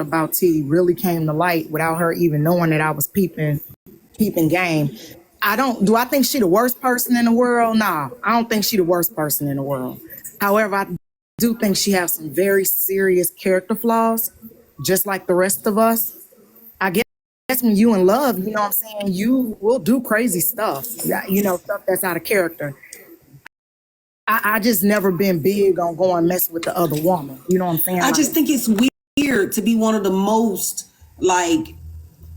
about T really came to light without her even knowing that I was peeping game. Do I think she the worst person in the world? Nah, I don't think she the worst person in the world. However, I do think she has some very serious character flaws, just like the rest of us. I guess when you in love, you know what I'm saying, you will do crazy stuff. Yeah, stuff that's out of character. I just never been big on going mess with the other woman. You know what I'm saying? I just think it's weird to be one of the most, like,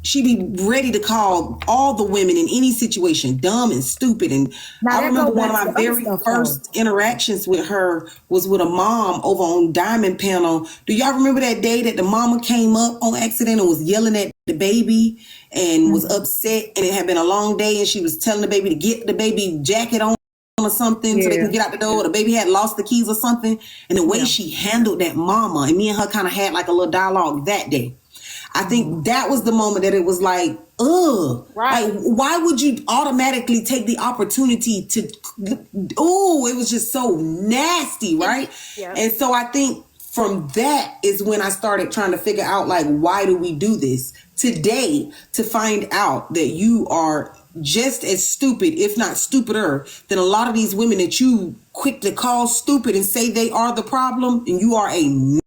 she be ready to call all the women in any situation dumb and stupid. And I remember one of my very first interactions with her was with a mom over on Diamond Panel. Do y'all remember that day that the mama came up on accident and was yelling at the baby and was upset, and it had been a long day, and she was telling the baby to get the baby jacket on or something so they can get out the door? The baby had lost the keys or something. And the way she handled that mama, and me and her kind of had like a little dialogue that day. I think that was the moment that it was like, ugh. Right. Like, why would you automatically take the opportunity to, it was just so nasty, right? Yeah. And so I think from that is when I started trying to figure out, like, why do we do this? Today, to find out that you are just as stupid, if not stupider, than a lot of these women that you quickly call stupid and say they are the problem, and you are a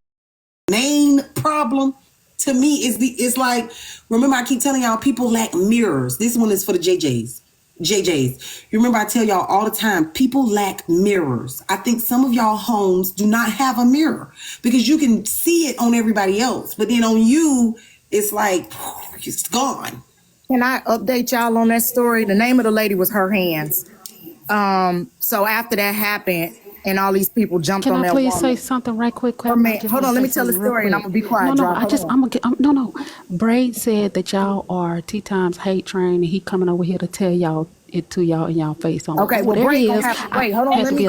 main problem. To me, it's like, remember I keep telling y'all, people lack mirrors. This one is for the JJs. You remember I tell y'all all the time, people lack mirrors. I think some of y'all homes do not have a mirror because you can see it on everybody else, but then on you, it's like, it's gone. Can I update y'all on that story? The name of the lady was Her Hands. So after that happened, and all these people jumped on that woman. Can I please say something right quick? Hold on, let me tell the story and I'm going to be quiet. No. Braid said that y'all are T-Times hate train and he coming over here to tell y'all it to y'all in y'all face. Okay, well, Braid hold on. Let me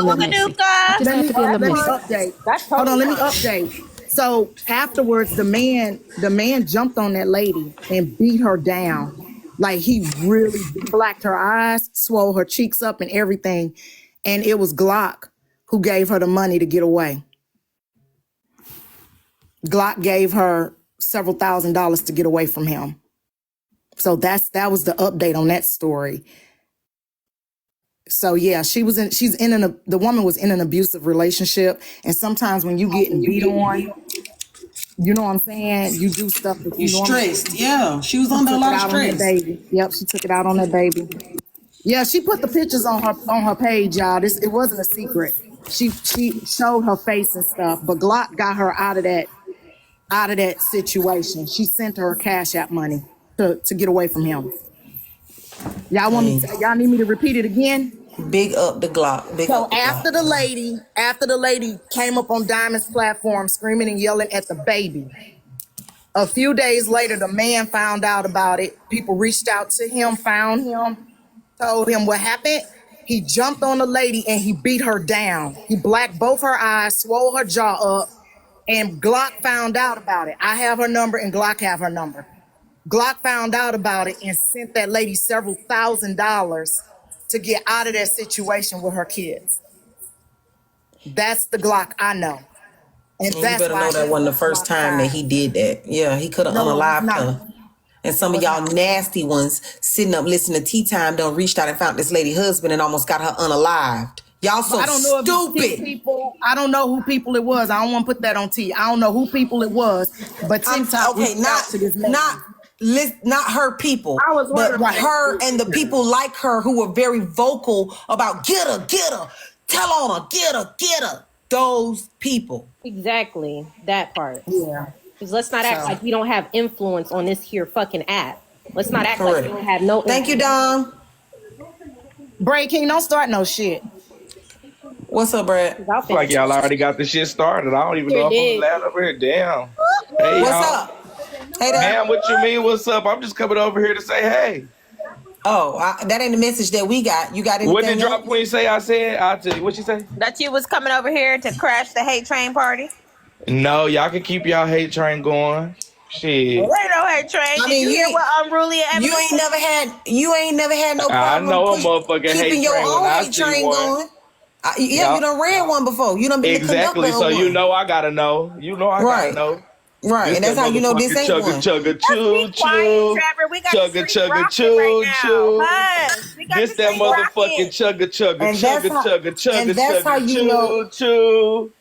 update. So afterwards, the man jumped on that lady and beat her down. Like, he really blacked her eyes, swole her cheeks up and everything. And it was Glock who gave her the money to get away. Glock gave her several $1,000s to get away from him. So that was the update on that story. So yeah, the woman was in an abusive relationship, and sometimes when you getting beat on, you know what I'm saying, you do stuff that you're stressed. Yeah, she was under a lot of stress. Yep, she took it out on that baby. Yeah, she put the pictures on her page, y'all. It wasn't a secret. She showed her face and stuff, but Glock got her out of that situation. She sent her Cash App money to get away from him. Y'all need me to repeat it again? Big up the Glock. After the lady came up on Diamond's platform screaming and yelling at the baby, a few days later the man found out about it. People reached out to him, found him, told him what happened. He jumped on the lady and he beat her down. He blacked both her eyes, swole her jaw up, and Glock found out about it. I have her number and Glock have her number. Glock found out about it and sent that lady several $1,000s to get out of that situation with her kids. That's the Glock I know. And you better know that wasn't the first time that he did that. Yeah, he could have unalived her. And some of y'all nasty ones sitting up listening to Tea Time done reached out and found this lady husband and almost got her unalived. Y'all so stupid. I don't know who people it was. I don't want to put that on T. I don't know who people it was, but TikTok not her people, but her and the people like her who were very vocal about get her, tell on her, get her. Those people. Exactly, that part. Yeah. Because let's not act like we don't have influence on this here fucking app. Let's not act like we don't have no influence. Thank you, Dom. Bray King, don't start no shit. What's up, Brad? Like y'all already got the shit started. I don't even know if I'm allowed over here. Damn. Hey, what's up? Hey, man, what you mean, what's up? I'm just coming over here to say hey. Oh, that ain't the message that we got. You got anything? What did Drop Queen say? I said, I'll tell you. What she say? That you was coming over here to crash the hate train party? No, y'all can keep y'all hate train going. Shit. There ain't no hate train. Did you hear what Unruly and You ain't never had no problem. I know a motherfucking keeping your own hate train going. You done ran one before. You done been exactly. So you know I gotta know. You know I gotta know. Right, and that's how you know this ain't chugga, one. chugga, Just be choo, quiet, choo. Trevor. We got Chugga, the street chugga, rocking choo, right now. choo. Hush. We got This the that street rocking. motherfucking chugga, chugga, And that's chugga, how- chugga, chugga, and that's how chugga, you choo, know- choo.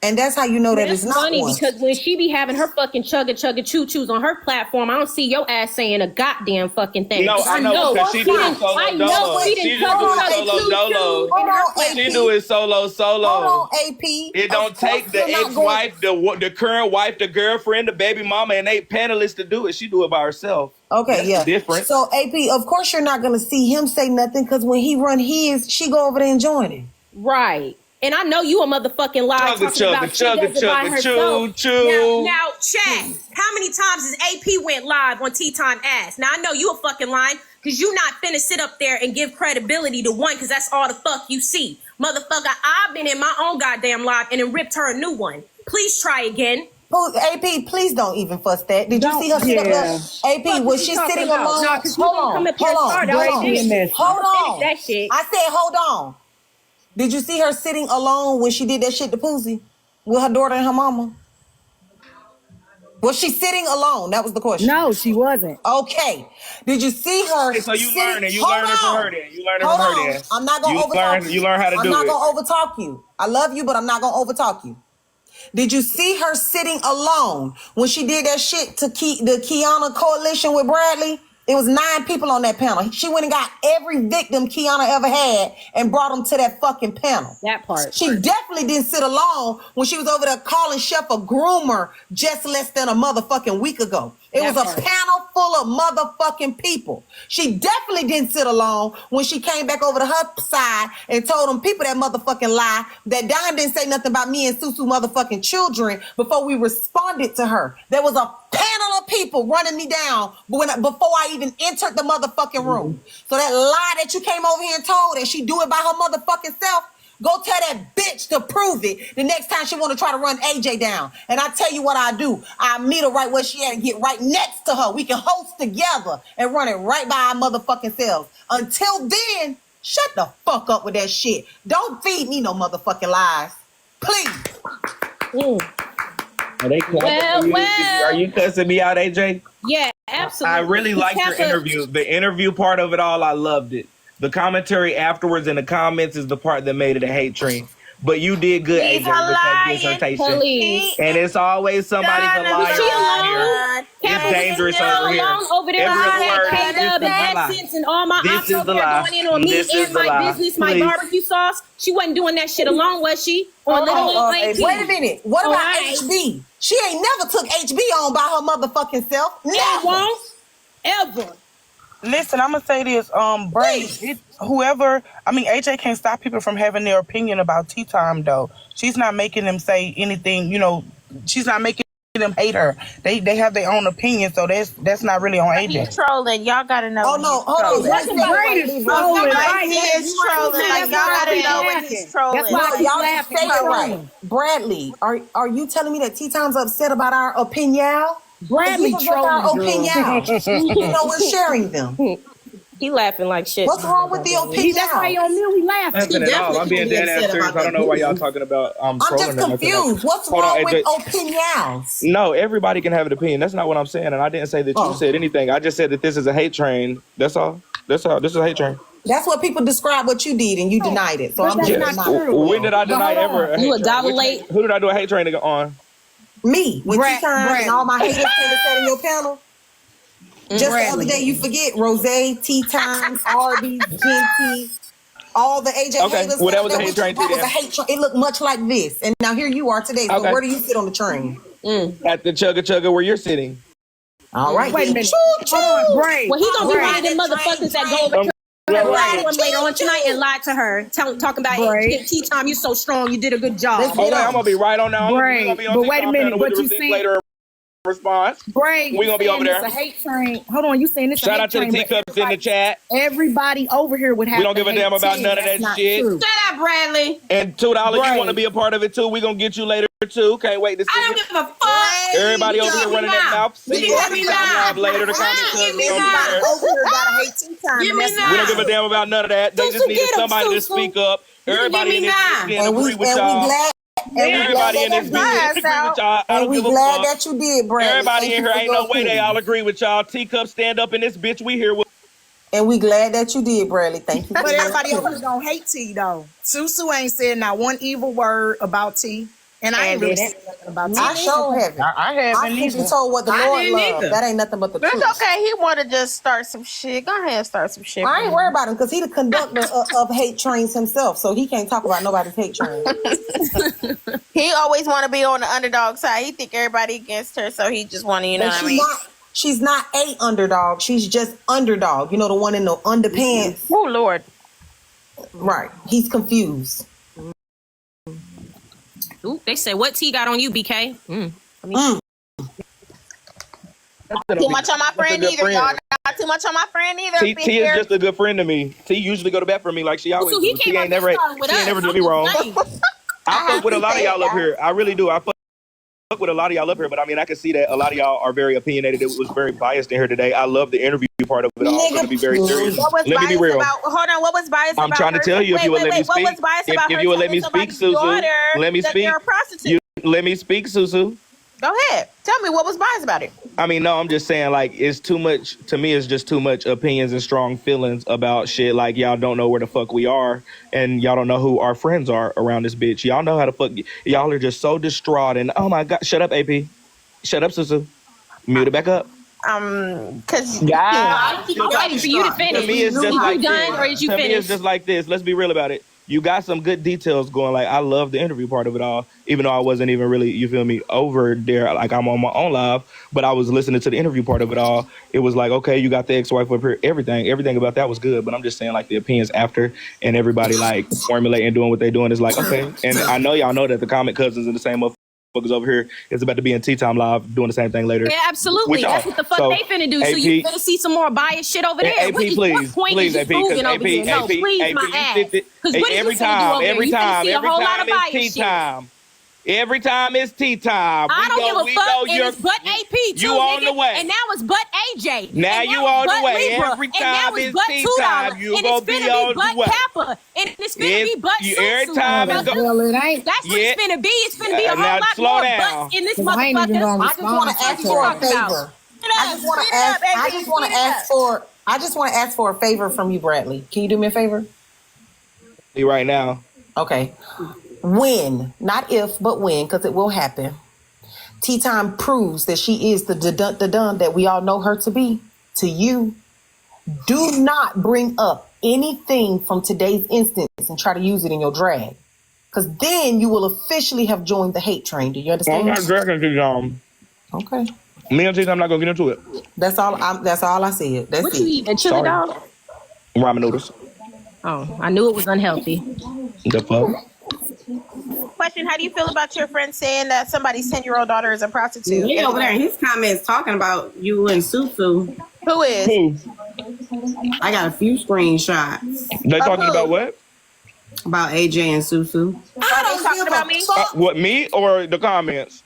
And that's how you know that That's it's not funny one. because when she be having her fucking chugga choo choos on her platform, I don't see your ass saying a goddamn fucking thing. No, I know because she doing solo I know dolo. she She didn't just doing chugga solo choo dolo. Hold on, She AP. doing solo Hold solo. on, AP. It don't Of course take the you're not ex-wife, the current wife, the girlfriend, the baby mama, and 8 panelists to do it. She do it by herself. Okay, That's yeah. the difference. So AP, of course you're not gonna see him say nothing because when he run his, she go over there and join him. Right. And I know you a motherfucking lie Chugga, talking chugga, about she chugga, does it by chugga, herself. choo, choo. Now, chat. How many times has AP went live on Tea Time Ass? Now, I know you a fucking lying because you not finna sit up there and give credibility to one because that's all the fuck you see. Motherfucker, I've been in my own goddamn live and then ripped her a new one. Please try again. Oh, AP, please don't even fuss that. Did you see her sit up there? AP, was she sitting alone? Nah, 'cause you gonna come up here and start all this. Hold on. Finish that shit. I said, hold on. Did you see her sitting alone when she did that shit to Poosie with her daughter and her mama? Was she sitting alone? That was the question. No, she wasn't. Okay. Did you see her? Okay, so you sitting- learning. You Hold learning from on. her then. You learning Hold from her on. then. I'm not gonna overtalk you. You learn how to do I'm not it. gonna overtalk you. I love you, but I'm not gonna overtalk you. Did you see her sitting alone when she did that shit to the Kiana coalition with Bradley? It was 9 people on that panel. She went and got every victim Kiana ever had and brought them to that fucking panel. That part. She definitely didn't sit alone when she was over there calling Chef a groomer just less than a motherfucking week ago. It was a panel full of motherfucking people. She definitely didn't sit alone when she came back over to her side and told them people that motherfucking lie that Don didn't say nothing about me and Susu motherfucking children before we responded to her. There was a panel of people running me down before I even entered the motherfucking room. So that lie that you came over here and told that she do it by her motherfucking self, go tell that bitch to prove it the next time she want to try to run AJ down. And I tell you what I do. I meet her right where she at and get right next to her. We can host together and run it right by our motherfucking selves. Until then, shut the fuck up with that shit. Don't feed me no motherfucking lies. Please. Are they clapping for you? Are you cussing me out, AJ? Yeah, absolutely. I really liked your interview. The interview part of it all, I loved it. The commentary afterwards in the comments is the part that made it a hate train. But you did good, AJ, with that dissertation. Please. And it's always somebody's a liar She around here. alone. It's dangerous over here. Over there, Every I word had is K-Dub and a lie. AdSense and all my This ops is over the there lie. going in on me This is and the my lie. business, my Please. barbecue sauce. She wasn't doing that shit alone, was she? On little old AP. Wait a minute. What about Alright. HB? She ain't never took HB on by her motherfucking self. It Never. won't ever. Listen, I'm gonna say this. Bray, AJ can't stop people from having their opinion about Tea Time though. She's not making them say anything, she's not making them hate her. They have their own opinion, so that's not really on AJ. He's trolling. Y'all gotta know. Oh no, hold on. That's the greatest trolling. Like, he is trolling. Like, y'all gotta know when he's trolling. That's why Y'all just say it right. Bradley, are you telling me that Tea Time's upset about our opinion? Bradley trolling, our girl. opinion. We're sharing them. He laughing like shit. What's wrong with the opinion? That's why on me we laughing. Nothing at all. I'm being dead ass serious. I don't know why y'all talking about I'm trolling just or nothing. confused. What's Hold on, wrong with AJ. opinions? No, everybody can have an opinion. That's not what I'm saying. And I didn't say that you said anything. I just said that this is a hate train. That's all. That's all. This is a hate train. That's what people describe what you did, and you denied it. So I'm that's just not denying it. true. When did I deny ever a hate You a train? dollar Which late? hate- Who did I do a hate train to go on? Me, with Brad- Tea Time Brad. and all my haters that said in your panel. Just the other day, you forget Rose, Tea Time, Arby's, Genty, all the AJ Okay, haters. well, that was a hate train That too, was a then. hate train. It looked much like this, and now here you are today. So Okay. where do you sit on the train? At the Chugga Chugga where you're sitting. All right, Wait a then. minute. Choo, Hold on, choo. Bray. Well, he gonna be Bray. one of them motherfuckers that go over to her platform later on tonight and lie to her, talking about Bray. Tea Time. You so strong. You did a good job. Listen. Oh, wait, I'm going to be right on now. I'm Right, gonna be on but TikTok wait a minute, panel what with the you receipts saying- later response. Bray, We gonna be you over saying there. It's a hate train. Hold on, you saying this? Shout a hate out to the train, but teacups in the chat. everybody over here would have. We don't give a to damn hate about Tea. none of That's that not shit. true. Shut up, Bradley. And $2, Right. you want to be a part of it too? We going to get you later too. Can't wait to see I don't you. give a fuck. Everybody over here running their mouth. See you on Give me the time nine. live later. The comment Give says me we don't nine. care. Over here gotta hate Tea Time. Give and me that's nine. We don't give a damn about none of that. They just Susu, needed get 'em, somebody to Susu. speak up. Everybody give in me this nine. bitch can And we agree with y'all. glad Everybody in this bitch agree with y'all. I And don't we give a glad fuck. that you did, Bradley. Everybody Thank in you here for ain't your no way they opinion. all agree with y'all. Teacup stand up in this bitch. We here with. And we glad that you did, Bradley. Thank you for But your everybody over opinion. here don't hate T though. Susu ain't said not one evil word about T. And I ain't really said nothing about T. I sure haven't. I haven't I simply either. told what the I Lord didn't loved. either. That ain't nothing but the It's truth. okay. He want to just start some shit. Go ahead and start some shit. I ain't worried about him because he the conductor of hate trains himself, so he can't talk about nobody's hate train. He always want to be on the underdog side. He think everybody against her, so he just want to, you know And what I mean? she's not a underdog. She's just underdog. You know, the one in the underpants. Oh Lord. Right. He's confused. Ooh, they said, what T got on you, BK? Too much on my friend either, y'all. Not too much on my friend either. T is just a good friend to me. T usually go to bat for me like she always So he do. came She up ain't never, with she us. ain't never do me wrong. I fuck with a lot of say y'all up that. here. I really do. I fuck with a lot of y'all up here, but I mean, I can see that a lot of y'all are very opinionated. It was very biased in here today. I love the interview part of it all. So to be very serious, What was let me biased be real. about? Hold on. What was biased I'm about? trying to her? tell you if you would let me What speak. was biased about If her you would let telling me speak, somebody's Susu. daughter Let me that speak. they're a prostitute? You let me speak, Susu. Go ahead. Tell me what was biased about it. I mean, no, I'm just saying, like, it's too much. To me, it's just too much opinions and strong feelings about shit. Like, y'all don't know where the fuck we are, and y'all don't know who our friends are around this bitch. Y'all know how the fuck. Y'all are just so distraught, and oh my god, shut up, AP. Shut up, Susu. Mute it back up. Cause God. I'm waiting for you to finish. To me, it's just Is like you done this. or is you To me, it's finished? just like this. Let's be real about it. You got some good details going. Like, I love the interview part of it all, even though I wasn't even really, you feel me, over there. Like, I'm on my own live, but I was listening to the interview part of it all. It was like, okay, you got the ex-wife up here. Everything about that was good. But I'm just saying, like, the opinions after and everybody, like, formulating, doing what they're doing is like, okay. And I know y'all know that the Comic Cousins and the same motherfuckers over here is about to be in Tea Time Live doing the same thing later. Yeah, absolutely. With y'all. That's what the fuck So, they finna do. So AP, you finna see some more biased shit over there. AP, What is- please, what point please, is AP, you proving because over here? No, please, my you ass. sit it. Because what is Every you finna do over there? every You finna time, see a every whole lot time of it's biased tea shit. time. Every time it's tea time. I don't give a We fuck. know And you're it's but AP too, you on nigga. the way. And now it's but AJ. Now and you now on it's the but way. Libra. Every And now time it's it's but tea $2. time, you And gonna it's be finna on be the but way. Kappa. And it's finna be but Every Susu. time it's brother. Well, it ain't. That's what Yeah. it's finna be. It's finna be a whole Now lot slow more down. butts in this 'Cause I ain't even motherfucker. gonna I just want to respond ask to for a that. favor. I just want to ask. I just want to ask for. I just want to ask for a favor from you, Bradley. Can you do me a favor? Right now. Okay. When, not if, but when, because it will happen. Tea Time proves that she is the dun that we all know her to be. To you, do not bring up anything from today's instance and try to use it in your drag. Because then you will officially have joined the hate train. Do you I'm understand? not dragging tea time. Okay. Me and tea time, I'm not gonna get into it. That's all. That's all I said. That's What you it. eating? Chili Sorry. dog? Ramen noodles. Oh, I knew it was unhealthy. The fuck? question: how do you feel about your friend saying that somebody's 10-year-old daughter is a prostitute? He over there in his comments talking about you and Susu. Who is? Who? I got a few screenshots They Of talking who? about what? about AJ and Susu. Are they talking about me? What, me or the comments?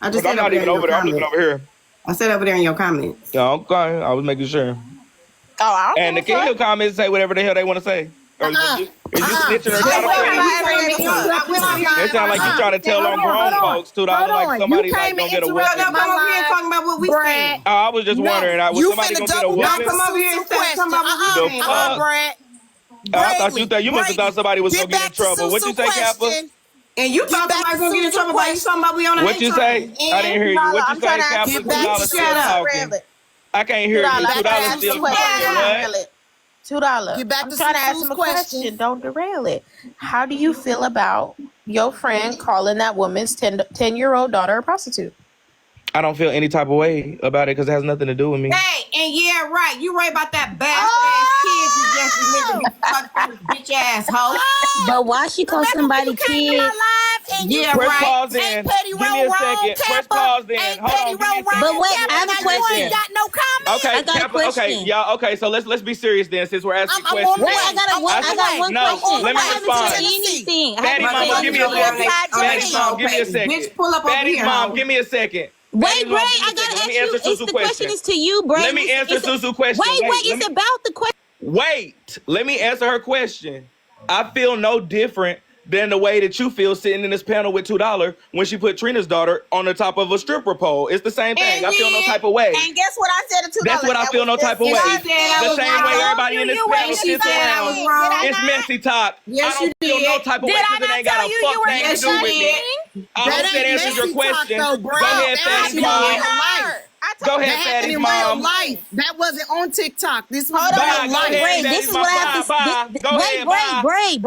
I just But I'm said over not there even in over your there. I'm looking comments. over here. I said over there in your comments. Yeah, okay. I was making sure. Oh, I don't And the give a Kingdom fuck. comments say whatever the hell they want to say. Or is you snitching or I trying to went say? by every meeting. I went on here. It sound like you trying to tell on grown folks $2 like somebody like gonna get a No, whooping. come over here talking about what we saying. Oh, I was just wondering, was You somebody finna gonna get a double whooping? back Come over here and say something about what we saying. fuck? Brad. I thought you must have thought somebody was gonna Get get in back to trouble. What you say, Kappa? question. And you thought back somebody to gonna get in Susu trouble by you talking about we on a What hate you say? train. I didn't hear you. What you I'm trying say, to Kappa? get back $2 to still shut up. talking. I can't hear you. I $2 gotta ask still him a question. Don't talking. derail What? it. $2. Get back I'm to trying to ask Susu's him a question. question. Don't derail it. How do you feel about your friend calling that woman's 10-year-old daughter a prostitute? I don't feel any type of way about it because it has nothing to do with me. Hey, and yeah, right. You right about that bastard ass kid you just remember you fucking bitch ass hoe. But why she call somebody kid? Yeah, Press right. pause then. Give me a second. Press pause then. Hold on. Give me a second. But wait, I have a question. no comment. Okay, I got a Kappa, okay, question. y'all. Okay, so let's be serious then, since we're asking I'm questions. on Wait, I got one No, question. let me I haven't respond. said anything. I Fatty haven't mama, said give me a anything. second. Fatty mom, give me a second. Bitch, pull up over Fatty here, mom, hoe. give me a second. Wait, Fatty Bray, mom, I give me a second. gotta Let ask me you. answer It's Susu's the question question. is to you, Bray. Let me answer Susu's question. Wait, let it's me- about the question. Wait, let me answer her question. I feel no different than the way that you feel sitting in this panel with $2 when she put Trina's daughter on the top of a stripper pole. It's the same thing. I feel no type of way. And guess what I said to $2? That's what I feel no type of way. The same way everybody in this panel sits around. It's messy talk. Yes, I don't feel no type of way because it ain't got a fuck thing to do with me. I hope that answers your question. Go ahead, Fatty's mom. Go ahead, That happened Fatty's in mom. real life. That wasn't on TikTok. This was Bye, real go life. ahead, This is what I have to Go ahead, bye.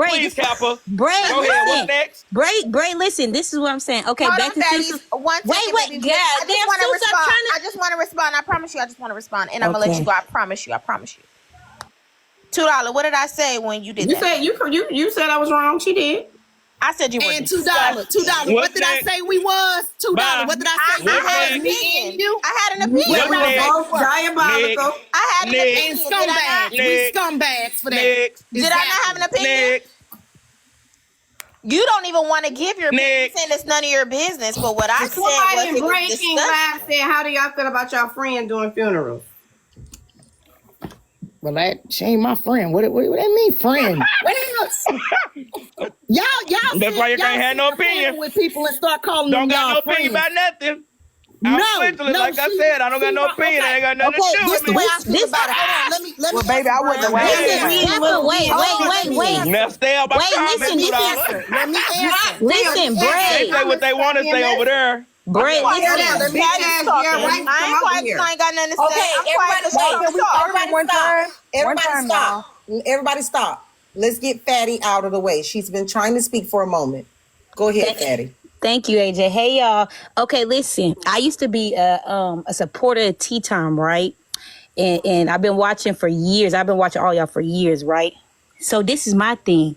Please, Kappa. Bray, Go ahead, what's listen. next? Bray, listen. This is what I'm saying. Okay, Hold back on, to Fatty. Susan. One second, Wait, baby. God, I just want to damn, Susan, I'm respond. trying to- I just want to respond. I promise you. I just want to respond, and I'm gonna let Okay. you go. I promise you. I promise you. $2. What did I say when you did You that? said you said I was wrong. She did. I said you were And $2. disgusting. $2. What did I say we was? $2. Bye. What did I say we I What's had was? an next? opinion. You? I had an opinion. What's We were next? both diabolical. I had an Next. opinion. And Did I not? scumbags. We scumbags for that. Next. Did I not have an opinion? Next. You don't even want to give your opinion, Next. saying it's none of your business. But what I said was Somebody it in was Breaking disgusting. Live said, "How do y'all feel about y'all friend doing funerals?" Well, that she ain't my friend. What that mean, friend? What else? Y'all. That's why you can't have no opinion. with people and start calling Don't them got no y'all opinion friends. about nothing. I'm Switzerland, like I said, I don't got no opinion. I ain't got nothing to do This with the way me. I feel about it. Hold on, let me. Well, baby, I wouldn't have Now stay out my comments, $2. Let me answer. Listen, They Bray. say what they want to say over there. Bray, listen. Let me Bitch ass, yeah, right. I ain't quiet 'cause I ain't got nothing to say. Okay, I'm quiet 'cause everybody I'm stop. talking. Everybody stop. Everybody stop. Let's get Fatty out of the way. She's been trying to speak for a moment. Go ahead, Fatty. Thank you, AJ. Hey, y'all. Okay, listen. I used to be a supporter of Tea Time, right? And I've been watching for years. I've been watching all y'all for years, right? So this is my thing.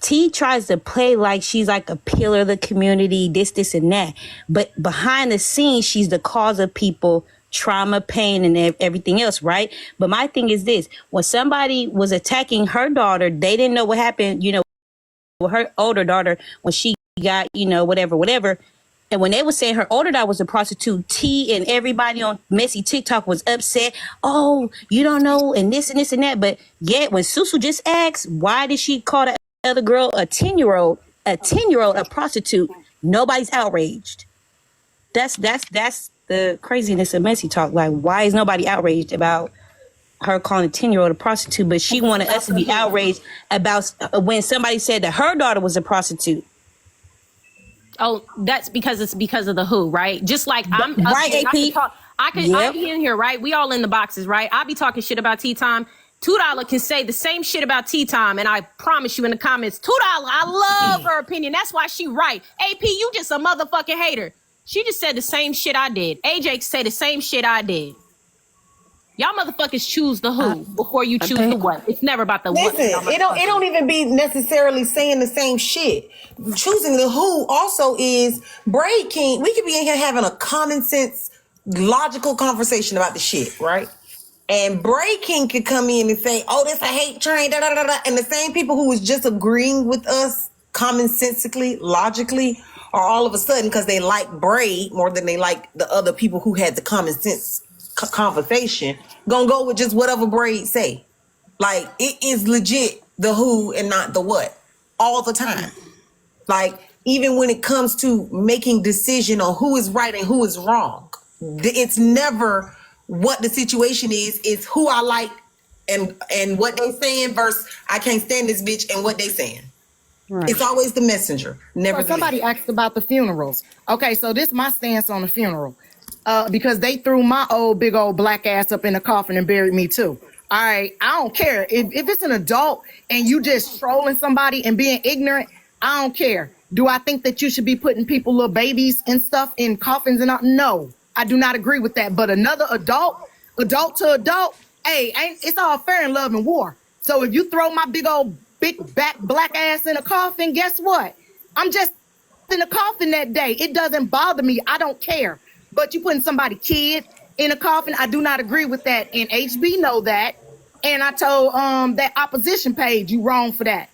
T tries to play like she's like a pillar of the community, this, and that. But behind the scenes, she's the cause of people trauma, pain, and everything else, right? But my thing is this. When somebody was attacking her daughter, they didn't know what happened, with her older daughter when she got, whatever. And when they were saying her older daughter was a prostitute, T and everybody on messy TikTok was upset. Oh, you don't know, and this and that. But yet, when Susu just asked, why did she call the other girl a 10-year-old a prostitute? Nobody's outraged. That's the craziness of messy talk. Like, why is nobody outraged about her calling a 10-year-old a prostitute? But she wanted us to be outraged about when somebody said that her daughter was a prostitute. Oh, that's because it's because of the who, right? Just like I'm Right, AP. I be in here, right? We all in the boxes, right? I be talking shit about Tea Time. $2 can say the same shit about Tea Time, and I promise you in the comments, $2, I love her opinion. That's why she right. AP, you just a motherfucking hater. She just said the same shit I did. AJ said the same shit I did. Y'all motherfuckers choose the who before you choose the what. It's never about the what. Listen, it don't even be necessarily saying the same shit. Choosing the who also is Braid King. We could be in here having a common sense, logical conversation about the shit, right? And Braid King could come in and say, "Oh, this a hate train," da da da da. And the same people who was just agreeing with us, commonsensically, logically, are all of a sudden because they like Braid more than they like the other people who had the common sense conversation, gonna go with just whatever Braid say. Like, it is legit the who and not the what all the time. Like, even when it comes to making decision on who is right and who is wrong, it's never what the situation is. It's who I like and what they saying versus I can't stand this bitch and what they saying. Right. It's always the messenger. Never. Somebody asked about the funerals. Okay, so this is my stance on the funeral. Because they threw my big old black ass up in the coffin and buried me too. All right, I don't care. If it's an adult and you just trolling somebody and being ignorant, I don't care. Do I think that you should be putting people, little babies and stuff in coffins and all? No, I do not agree with that. But another adult to adult, hey, it's all fair in love and war. So if you throw my big back black ass in a coffin, guess what? I'm just in a coffin that day. It doesn't bother me. I don't care. But you putting somebody kid in a coffin, I do not agree with that. And HB know that. And I told that opposition page, you wrong for that.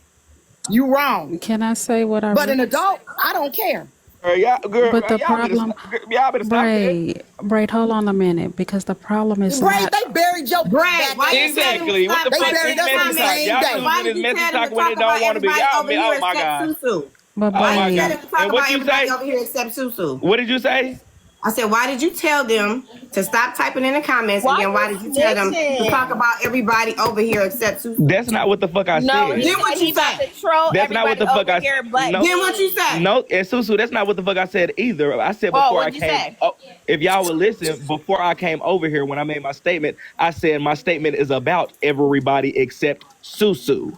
You wrong. Can I say what I But an adult, I don't care. But the problem, y'all better stop that. Braid, hold on a minute, because the problem is Braid, not. they buried your Brad, why you Exactly. What the They fuck buried is us on the messy talk? same Y'all day. Why using did this you messy tell talk them to when talk it don't about want to be. everybody Y'all, over here oh my except god. Susu? But Oh my Why you tell god. them to talk And what about you everybody say? over here except Susu? What did you say? I said, why did you tell them to stop typing in the comments? Why And then why you did you tell them to snitching? talk about everybody over here except Susu? That's not what the fuck I No, said. he Then said what he you about say? to troll That's not what everybody the fuck over I here, said. but No. Then what you say? No, and Susu, that's not what the fuck I said either. I said Oh, before I what'd you came. say? Oh, if y'all would listen, before I came over here, when I made my statement, I said my statement is about everybody except Susu.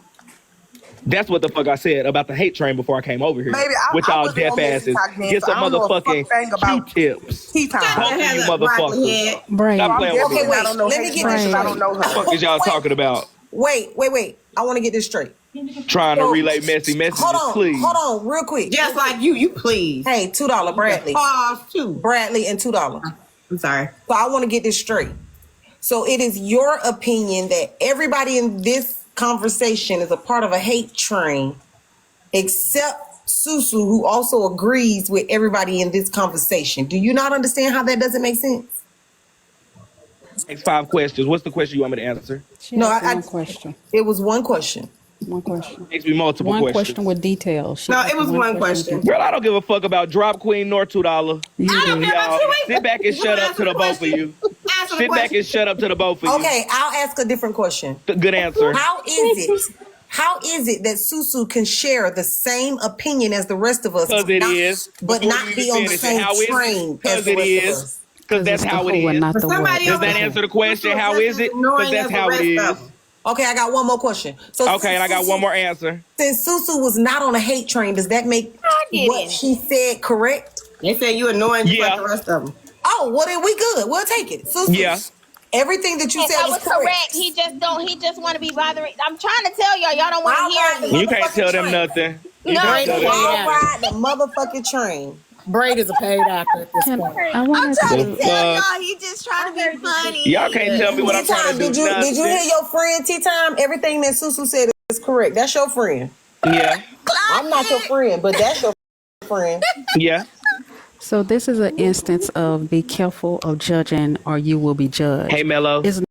That's what the fuck I said about the hate train before I came over here. Baby, With I y'all wasn't deaf on Messy asses. Talk then, Get so I some don't know a fuck motherfucking thing about Q-tips. tea Shut time. the Both of you hell up, broccoli motherfuckers. head. So Stop I'm playing with definitely me. Okay, wait. not on no Let me hate get train this because I straight. don't know What the her. fuck is y'all talking about? Wait. I want to get this straight. Trying to So, relay messy messages, please. Hold on, real quick. Just like you please. Hey, $2, Bradley. Pause too. Bradley and $2. I'm sorry. So I want to get this straight. So it is your opinion that everybody in this conversation is a part of a hate train, except Susu, who also agrees with everybody in this conversation. Do you not understand how that doesn't make sense? Next 5 questions. What's the question you want me to answer? She No, asked I one question. it was one question. One question. Makes me multiple One questions. question with details. She No, asked it was one question. with Girl, I don't give a fuck about Drop Queen nor $2. You I don't did. care about Y'all you either. sit back and You shut up answer to the both of question. you. Answer the Sit back question. and shut up to the both of you. Okay, I'll ask a different question. Good answer. How is it that Susu can share the same opinion as the rest of us, Because it is. but Before not you be even on the finish it, same how is it? train as Because the it rest of is. us? Because that's it's the how it who and is. not the what. Somebody Does over that there answer the question? How just is as it? Because annoying that's as the how it rest is. of them. Okay, I got one more question. So Okay, and I got one more answer. Since Susu was not on a hate train, does that make what she said correct? They say you annoying just like Yeah. the rest of them. Oh, well then we good. We'll take it. Susu, Yeah. everything that you And said that was was correct. He just want to be bothering. I'm trying to tell y'all don't want I'll to ride hear the me. You can't tell them train. nothing. You No, can't tell them I'll nothing. ride the motherfucking train. Braid is a paid actor at this Can, point. I wanted The to. fuck? he just trying to be funny. Y'all can't tell me what I'm trying T-Time, to do. did you hear Nothing. your friend T-Time? Everything that Susu said is correct. That's your friend. Yeah. I'm not your friend, but that's your friend. Yeah. So this is an instance of be careful of judging, or you will be judged. Hey, Mello. It's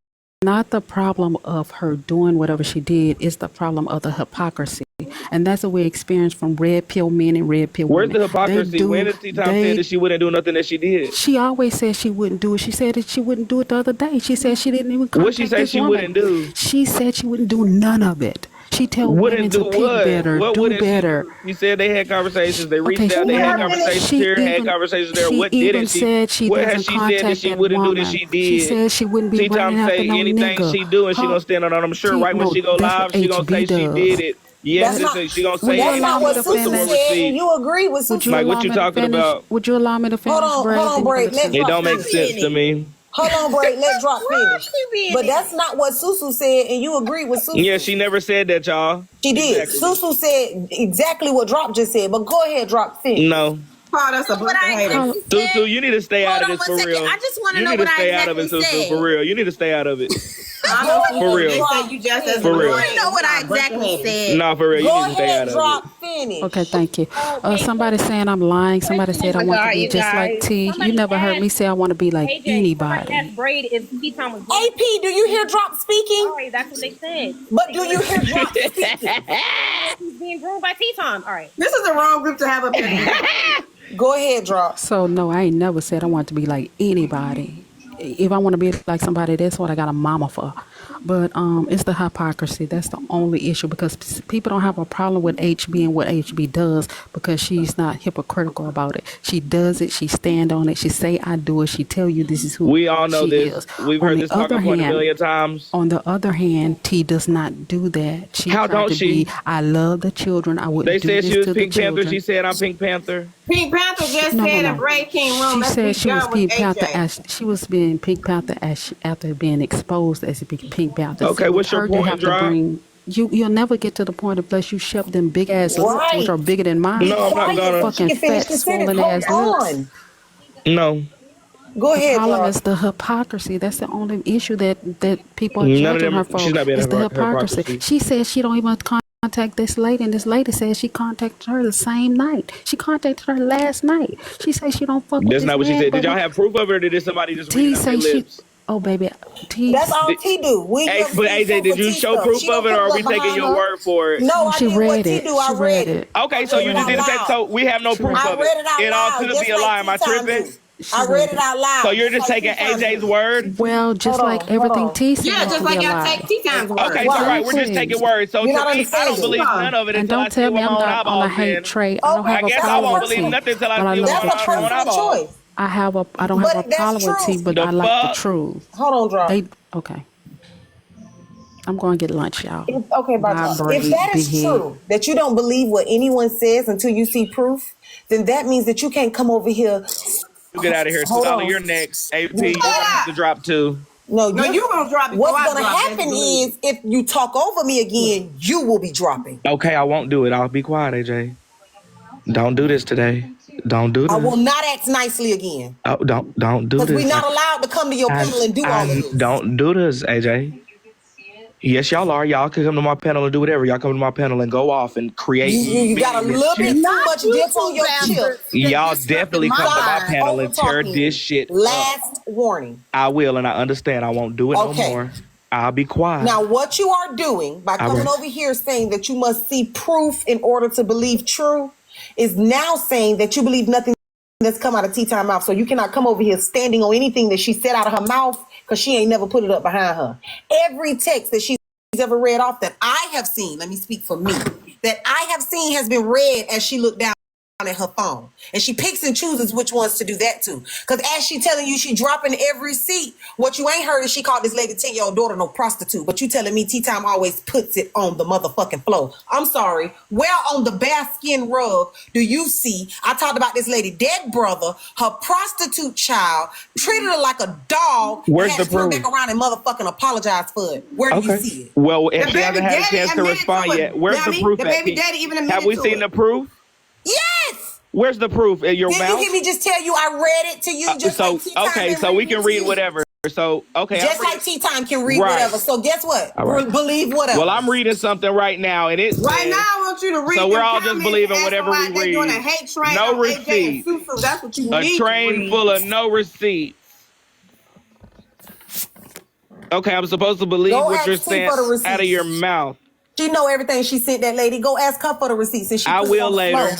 not the problem of her doing whatever she did. It's the problem of the hypocrisy, and that's what we experience from red pill men and red pill Where's women. the hypocrisy? When did T-Time say that she wouldn't do nothing that she did? She always said she wouldn't do it. She said that she wouldn't do it the other day. She said she didn't even contact What'd she say this she woman. wouldn't do? She said she wouldn't do none of it. She tell women Wouldn't to do pick what? better, What do wouldn't better. she? You said they had conversations. They reached Okay, out. They she had even- conversations she here. Had even- conversations there. she What even didn't she? said she What doesn't has she said that contact she that wouldn't do woman. that she She did? said she wouldn't be T-Time running after say no anything nigga. she doing, she gonna stand on it. I'm sure right when she go that's live, what she gonna say HB she does. did it. Yes, That's she gonna Would say you That's it. allow not me what to Susu finish? said, and you agree with Would Susu. you Like, allow what you me to talking finish? about? Would you allow me to finish, Hold Brad? on, Braid. Let It Drop don't make finish. sense to me. Hold on, Braid. Let Drop finish. But that's not what Susu said, and you agree with Susu. Yeah, she never said that, y'all. She did. Exactly. Susu said exactly what Drop just said. But go ahead, Drop finish. No. Paul, that's a bunch of haters. Susu, you need to stay out of Hold this on for one second. real. I just want to You know need what to I stay out of it, exactly Susu, said. for real. You need to stay out of it. For real. They say you just as For real. annoying. You know what I A bunch of exactly haters. said. Nah, for real. You Go need to stay out ahead, of Drop it. finish. Okay, thank you. Somebody saying I'm lying. Somebody said I want to be just like T. You never heard me say I want to be like anybody. Asked Braid if T-Time was AP, do you hear Drop speaking? All right, that's what they said. But do you hear Drop speaking? He's being groomed by T-Time. All right. This is the wrong group to have up here. Go ahead, Drop. So no, I ain't never said I want to be like anybody. If I want to be like somebody, that's what I got a mama for. But it's the hypocrisy. That's the only issue, because people don't have a problem with HB and what HB does, because she's not hypocritical about it. She does it. She stand on it. She say I do it. She tell you this is who We all know she this. is. We've On heard the this talking other point a hand- million times. On the other hand, T does not do that. She How tried don't to she? be, I love the children. I wouldn't They do said this she was to Pink the Panther. children. She said I'm Pink Panther. Pink Panther just No, said no, in no. Braid King room. She Let's said be she was done Pink with Panther AJ. as she was being Pink Panther after being exposed as a Pink Panther. Okay, See, what's with your her, you point, have to Drop? bring you'll never get to the point unless you shove them big ass lips, Right. which are bigger than mine. No, I'm not gonna. Fucking She can finish fat, the sentence. swollen ass Hold lips. on. No. Go The ahead, problem Drop. is the hypocrisy. That's the only issue that people are None of judging them- her for. she's not being It's the hypocrisy. hypocrisy. She said she don't even contact this lady, and this lady says she contacted her the same night. She contacted her last night. She says she don't fuck with That's this not what she man, said. but Did y'all have proof of it, or did somebody just read T it off their say she. lips? Oh baby, T. That's all T do. We Hey, never but seen AJ, did proof you of T show stuff. proof She of don't it, put or are we nothing taking behind your her. word for it? No, I She did what read T it. do. I She read read it. it. Okay, so you read just it did out the same. loud. So we have no She proof read I of read it out it. It all loud, could just be a lie. like Am I T-Time tripping? do. I read it out loud. So you're just like taking T-Time AJ's do. word? Well, just Hold like on, everything hold on. T said Yeah, could just be like a y'all lie. take T-Time's word. Okay, so Why? right, we're just taking words. So You're to not me, I don't understanding. believe none of it And until I don't see it tell with me my I'm own not on a eyeballs. hate Then trait. I don't Okay, have I a guess I that's a won't problem with believe personal. T, nothing until I but I see it with love That's the a my own personal truth. eyeballs. choice. I don't have a But that's problem with T, true. but The I like the fuck? truth. Hold on, drop. They okay. I'm going to get lunch, y'all. Okay, Bye, Bartok. If Bree, that big is head. true, that you don't believe what anyone says until you see proof, then that means that you can't come over here. You get out of here. Hold $2, on. you're next. AP, You- you're gonna have to drop 2. No, No, you gonna drop it. what's I going to drop it. happen is if you talk over me again, you will be dropping. Okay, I won't do it. I'll be quiet, AJ. Don't do this today. Don't do I will this. not act nicely again Oh, don't do because we're this. not allowed to come to your panel and do all of this. Don't do this, AJ. Yes, y'all are. Y'all can come to my panel and do whatever. Y'all come to my panel and go off and create. You got a little bit shit. too much dip on your chip. Y'all definitely come to my panel and tear Over-talking. this shit up. Last warning. I will, and I understand. I won't do it no Okay. more. I'll be quiet. Now, what you are doing by All coming right. over here saying that you must see proof in order to believe true is now saying that you believe nothing that's come out of T-Time mouth. So you cannot come over here standing on anything that she said out of her mouth because she ain't never put it up behind her. Every text that she's ever read off that I have seen, let me speak for me, that I have seen has been read as she looked down at her phone. And she picks and chooses which ones to do that to. Because as she telling you she dropping every receipt, what you ain't heard is she called this lady 10-year-old daughter no prostitute. But you telling me T-Time always puts it on the motherfucking floor. I'm sorry. Where on the bare skin rug do you see, I talked about this lady dead brother, her prostitute child, treated her like a dog, Where's and had the to turn proof? back around and motherfucking apologize for it. Where do you Okay. see it? Well, if The she hasn't baby had a daddy chance to admitted respond to it. yet, where's the Dummy. proof The at, baby P? daddy even admitted Have we to seen it. the proof? Yes! Where's the proof? In your Did mouth? you hear me just tell you I read it to you just so like T-Time okay, been so we reading can to read you? whatever. So okay, Just I'm like T-Time can read Right. whatever. So guess what? All right. Believe whatever. Well, I'm reading something right now, and it Right says, now, I want you to read. So we're them all just comments believing and ask whatever them we why they doing a read. hate train No on AJ and receipt. Susu. That's what you A need train to read. full of no receipts. Okay, I'm supposed to believe Go what ask you're T saying for the receipts. out of your mouth. She know everything she sent that lady. Go ask her for the receipts and she I put it will on the later. floor.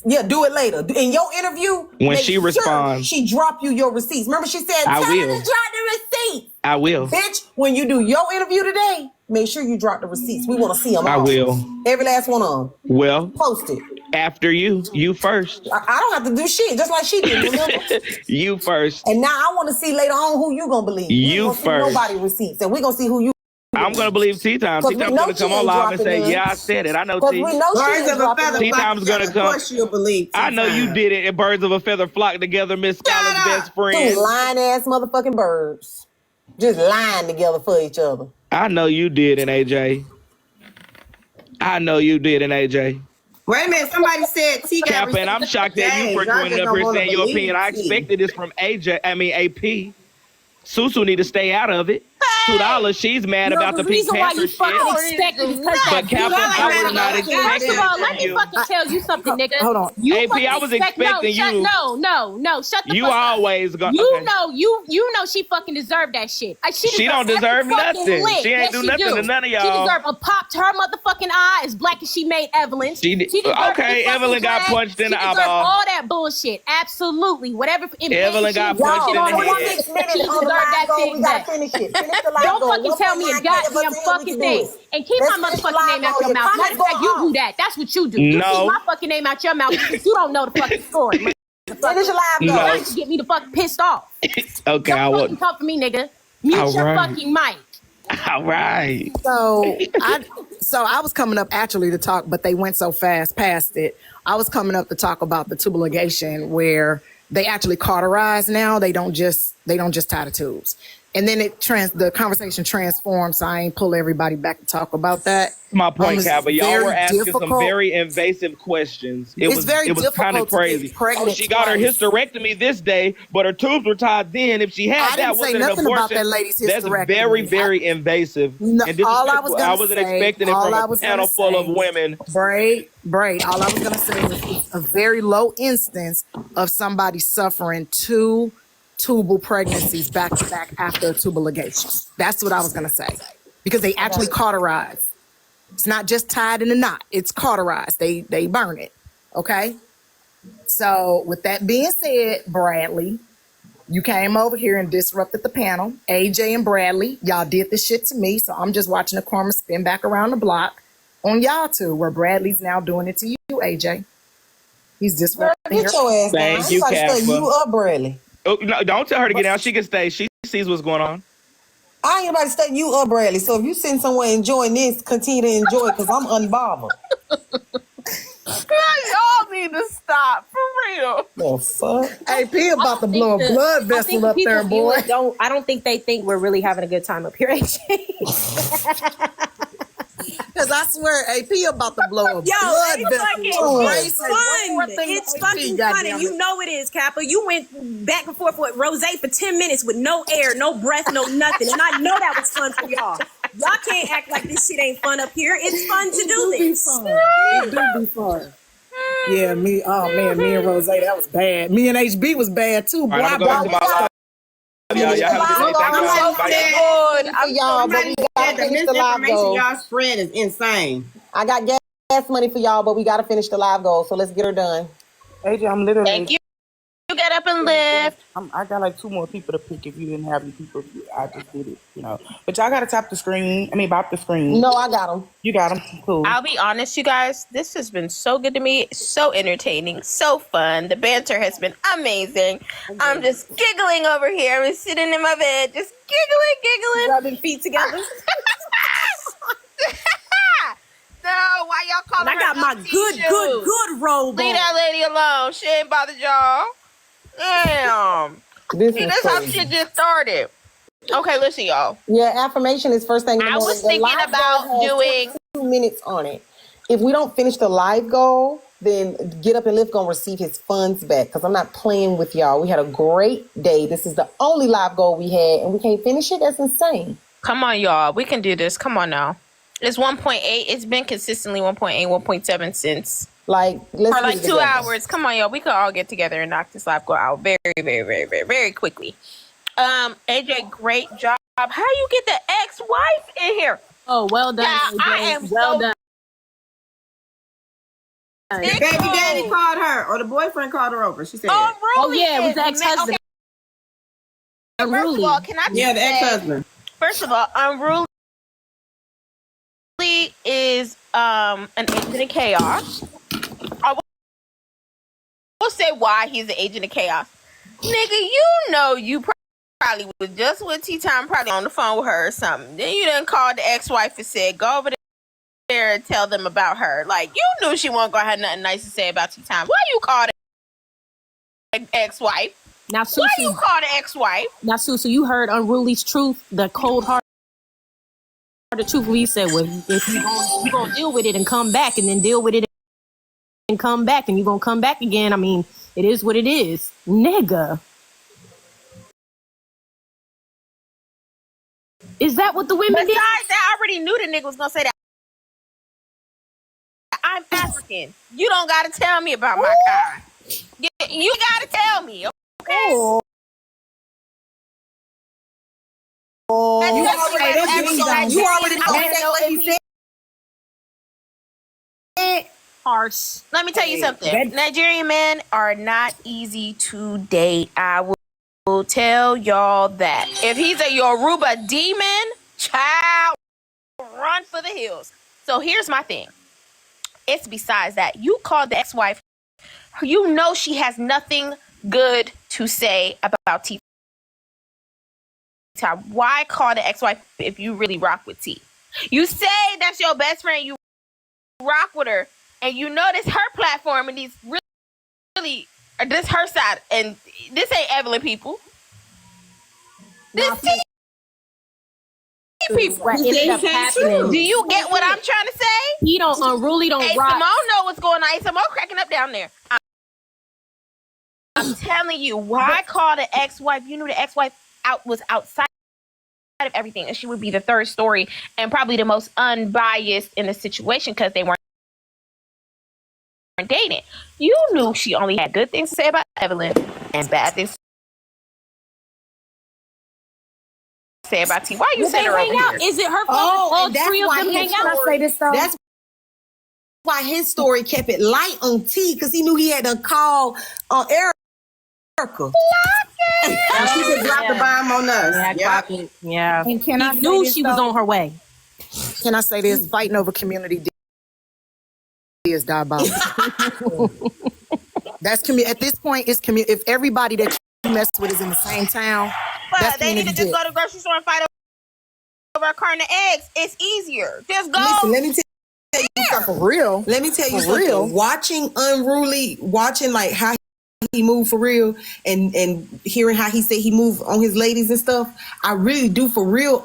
Yeah, do it later. In your interview, When make she sure responds. she drop you your receipts. Remember she said, I tell her will. to drop the receipt. I will. Bitch, when you do your interview today, make sure you drop the receipts. We want to see them I all. will. Every last one of them. Well, Post it. after you first. I don't have to do shit, just like she did, remember? You first. And now I want to see later on who you gonna believe. We ain't You gonna see first. nobody receipts, and we gonna see who you. I'm gonna believe T-Time. 'Cause we T-Time's know gonna come she on ain't live and dropping say, none. "Yeah, I said it. I know 'Cause T." we know she Birds ain't of a dropping feather none. flock T-Time's gonna together. come. Of course you'll believe. I know you T-Time. did it. And birds of a feather flock together. Miss Scholar's up. best Two friend. lying ass motherfucking birds, just lying together for each other. I know you did it, AJ. I know you did it, AJ. Wait a minute. Somebody said T got Kappa, and I'm receipts shocked for that you days. for I joining just up don't here wanna saying your believe opinion. I T. expected this from AP. Susu need to stay out of it. $2. She's mad about the the Pink reason why Panther you shit. fucking expect it is because But Kappa, I was not First expecting of all, it let from me you. fucking tell you something, nigga. Hold on. You AP, fucking I was expecting you. No, shut the You fuck up. always gonna. You Okay. know, you know she fucking deserved that shit. She don't deserve every fucking nothing. lick. She ain't Yes, do she nothing do. to none of She y'all. deserved a pop to her motherfucking eye as black as she made Evelyn's. She did- deserved okay, the fucking Evelyn got drag. punched in She the deserved eyeball. all that bullshit. Absolutely. Whatever. Evelyn got punched in the Y'all, head. 6 minutes She on the deserved live that goal. We big gotta back. finish it. Finish the live Don't goal. fucking tell me a 1.9K of us goddamn in, we fucking can thing. do it. And keep Let's my finish the motherfucking live name out goal. your mouth. Matter Comments of fact, going you off. do that. That's what you do. You No. keep my fucking name out your mouth because you don't know the fucking story. Finish the live No. goal. Trying to get me the fuck pissed off. Okay, I Don't will. fucking talk for me, nigga. Mute All your right. fucking mic. All right. So I was coming up actually to talk, but they went so fast past it. I was coming up to talk about the tubal ligation where they actually cauterize now. They don't just They don't just tie the tubes. And then the conversation transforms. So I ain't pull everybody back to talk about that. My point, It's Cal, but y'all very were asking some difficult. very invasive questions. It It's was very kind of difficult to get crazy. pregnant She got her twice. hysterectomy this day, but her tubes were tied then. If she had I that, didn't say wasn't an nothing abortion. about that lady's That's hysterectomy. very, very invasive No, and all I was disrespectful. gonna I wasn't say- expecting it all from I a was panel gonna full of say- women. Braid. All I was going to say was it's a very low instance of somebody suffering two tubal pregnancies back to back after a tubal ligation. That's what I was going to say. Because they actually cauterize. It's not just tied in a knot. It's cauterized. They burn it. Okay? So with that being said, Bradley, you came over here and disrupted the panel. AJ and Bradley, y'all did this shit to me. So I'm just watching the karma spin back around the block on y'all two, where Bradley's now doing it to you, AJ. He's disrupting Get your ass down. Thank you, Somebody study Kappa. you up, Bradley. Oh, no, don't tell her to get out. She can stay. She sees what's going on. I ain't anybody studying you up, Bradley. So if you sitting somewhere enjoying this, continue to enjoy it because I'm unbothered. Y'all need to stop for real. The fuck? AP about to blow a blood vessel up there, boy. I don't think they think we're really having a good time up here, AJ. Because I swear AP about to blow a blood it's vessel. fucking Grace, it's say one more fun. thing to It's AP, fucking fun, goddamn and it. you know it is, Kappa. You went back and forth with Rose for 10 minutes with no air, no breath, no nothing, and I know that was fun for y'all. Y'all can't act like this shit ain't fun up here. It's fun to do this. It do be fun. Yeah, me and Rose, that was bad. Me and HB was bad too. Boy, All right, I'm going to go back to my live. Y'all have a good day. Thank y'all. Bye. For y'all, but we gotta The finish the live misinformation goal. y'all spread is insane. I got gas money for y'all, but we gotta finish the live goal. So let's get her done. AJ, I'm literally. Thank you. You get up and live. I got like 2 more people to pick if you didn't have any people. I just did it, you know. But y'all gotta tap the screen. Bop the screen. No, I got them. You got them. Cool. I'll be honest, you guys, this has been so good to me, so entertaining, so fun. The banter has been amazing. I'm just giggling over here. I'm sitting in my bed, just giggling. Rubbing feet together. No, why y'all calling And I got my good robe Leave on. that lady alone. She ain't bothered y'all. Damn. This See, is that's how crazy. shit just started. Okay, listen, y'all. Yeah, affirmation is first thing in the I morning. was The thinking live about goal has doing 2 minutes on it. If we don't finish the live goal, then Get Up and Lift gonna receive his funds back because I'm not playing with y'all. We had a great day. This is the only live goal we had, and we can't finish it. That's insane. Come on, y'all. We can do this. Come on now. It's 1.8. It's been consistently 1.8, 1.7 since Like, let's for get like it 2 together. hours. Come on, y'all. We could all get together and knock this live goal out very, very, very, very, very quickly. AJ, great job. How you get the ex-wife in here? Oh, well done, Yeah, AJ. I am well so done. The baby daddy called her, or the boyfriend called her over. She said, Oh, yeah, it was the ex-husband. First of all, can I just "Yeah, the say, ex-husband." first of all, Unruly is an agent of chaos. I will say why he's an agent of chaos. Nigga, you know you probably was just with T-Time, probably on the phone with her or something. Then you done called the ex-wife and said, go over there and tell them about her. Like, you knew she wasn't going to have nothing nice to say about T-Time. Why you call the ex-wife? Now, Why you Susu, call the ex-wife? you heard Unruly's truth, the cold heart. The truth we said was if you gonna deal with it and come back and then deal with it and come back and you gonna come back again. I mean, it is what it is, nigga. Is that what the women Besides did? that, I already knew the nigga was gonna say that. I'm African. You don't gotta tell me about my kind. You gotta tell me, okay? You already know what he said. Harsh. Let me tell you something. Nigerian men are not easy to date. I will tell y'all that. If he's a Yoruba demon, child, run for the hills. So here's my thing. It's besides that. You called the ex-wife. You know she has nothing good to say about T. Why call the ex-wife if you really rock with T? You say that's your best friend. You rock with her. And you know this her platform and these really, this her side. And this ain't Evelyn people. This tea people. What ended up happening? Do you get what I'm trying to say? He don't unruly don't Hey, rock. Simone know what's going on. Hey, Simone cracking up down there. I'm telling you, why call the ex-wife? You knew the ex-wife was outside of everything, and she would be the third story and probably the most unbiased in the situation because they weren't dating. You knew she only had good things to say about Evelyn and bad things to say about T. Why you Did they send her hang over out? here? Is it her fault? Oh, All and that's three of why them hang out. Can I say this though? That's why his story kept it light on T, because he knew he had to call Erica. And she could drop the bomb on us. Yeah. And can I He knew say she this, was though? on her way. Can I say this? Fighting over community is diabolical. That's at this point, it's if everybody that you mess with is in the same town, But that's they need to community just go to the grocery store and fight over a carton of eggs. It's easier. Just go. Listen, let me tell you something. for real. Let me tell you For something. real. Watching like how he moved for real, and hearing how he said he moved on his ladies and stuff, I really do for real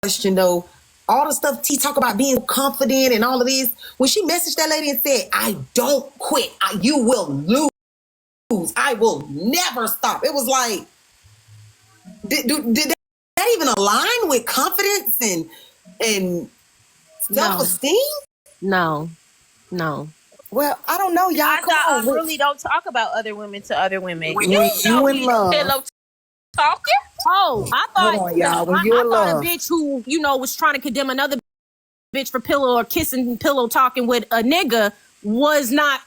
question though. All the stuff T talk about being confident and all of this, when she messaged that lady and said, "I don't quit. You will lose. I will never stop." It was like, did that even align with confidence and self-esteem? No. Well, I don't know, y'all. I Come on, thought really don't talk about other women to other women. When You you know in me, love. pillow talking. Oh, I thought, Hold on, y'all. When I you in thought a love. bitch who, was trying to condemn another bitch for pillow or kissing pillow talking with a nigga was not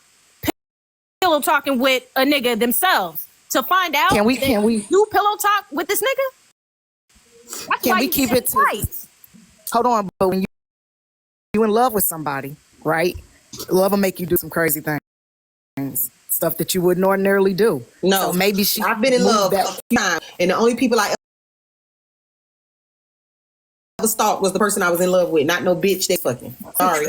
pillow talking with a nigga themselves. To find out, Can we you pillow talk with this nigga? That's Can why we you keep said it to- right. hold on, but when you in love with somebody, right? Love will make you do some crazy things. Stuff that you wouldn't ordinarily do. No, So maybe I've been in moved love that- a few times, and the only people I ever stalked was the person I was in love with, not no bitch they fucking. Sorry.